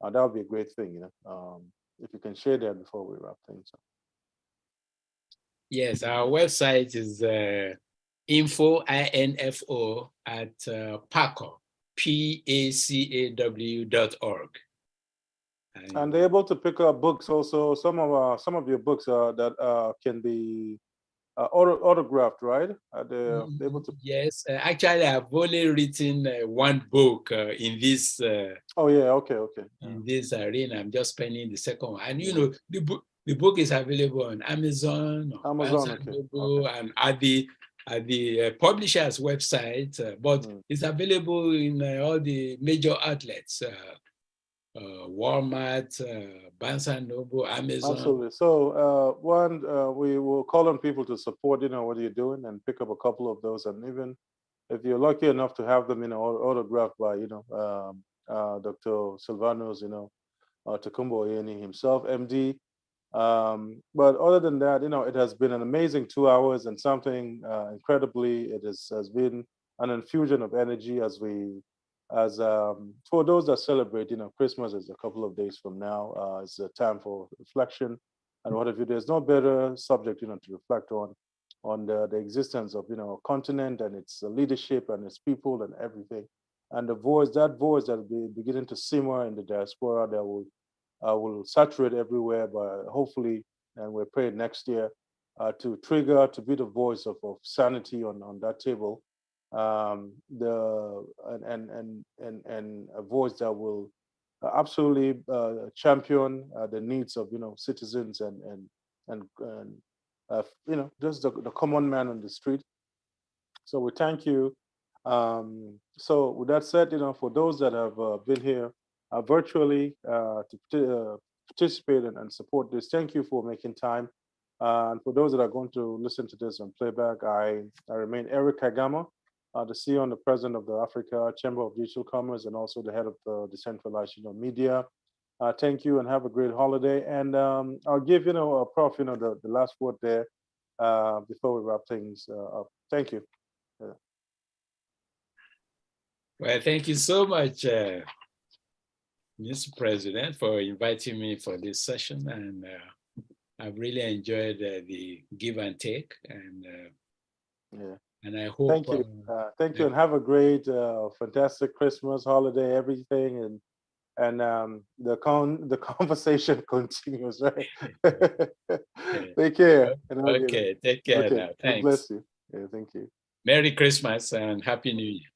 That would be a great thing, if you can share that before we wrap things up.
Yes, our website is info at PACAW, PACAW.org.
And they're able to pick up books also. Some of your books that can be autographed, right? They're able to.
Yes, actually, I've only written one book in this.
Oh yeah, okay.
In this arena, I'm just penning the second one, and the book is available on Amazon,
okay.
And at the publisher's website, but it's available in all the major outlets. Walmart, Barnes & Noble, Amazon.
Absolutely. So we will call on people to support, what you're doing, and pick up a couple of those. And even if you're lucky enough to have them, autographed by, Dr. Sylvanus, Tokunboh Ayeni himself, MD. But other than that, it has been an amazing 2 hours and something incredibly. It has been an infusion of energy as for those that celebrate, Christmas is a couple of days from now. It's a time for reflection and what have you. There's no better subject, to reflect on the existence of, a continent and its leadership and its people and everything. And that voice that will be beginning to simmer in the diaspora, that will saturate everywhere, but hopefully, and we're praying next year to be the voice of sanity on that table. And a voice that will absolutely champion the needs of citizens and just the common man on the street. So we thank you. So with that said, for those that have been here virtually to participate and support this, thank you for making time. And for those that are going to listen to this on playback, I remain Eric Kagama, the CEO and the president of the Africa Chamber of Digital Commerce, and also the head of the Decentralized Media. Thank you and have a great holiday. And I'll give Prof the last word there before we wrap things up. Thank you.
Well, thank you so much, Mr. President, for inviting me for this session, and I've really enjoyed the give and take, and and I hope.
Thank you, and have a great, fantastic Christmas holiday, everything, and the conversation continues, right? Take care.
Okay, take care now.
God
Thanks.
bless you. Yeah, thank you.
Merry Christmas and Happy New Year.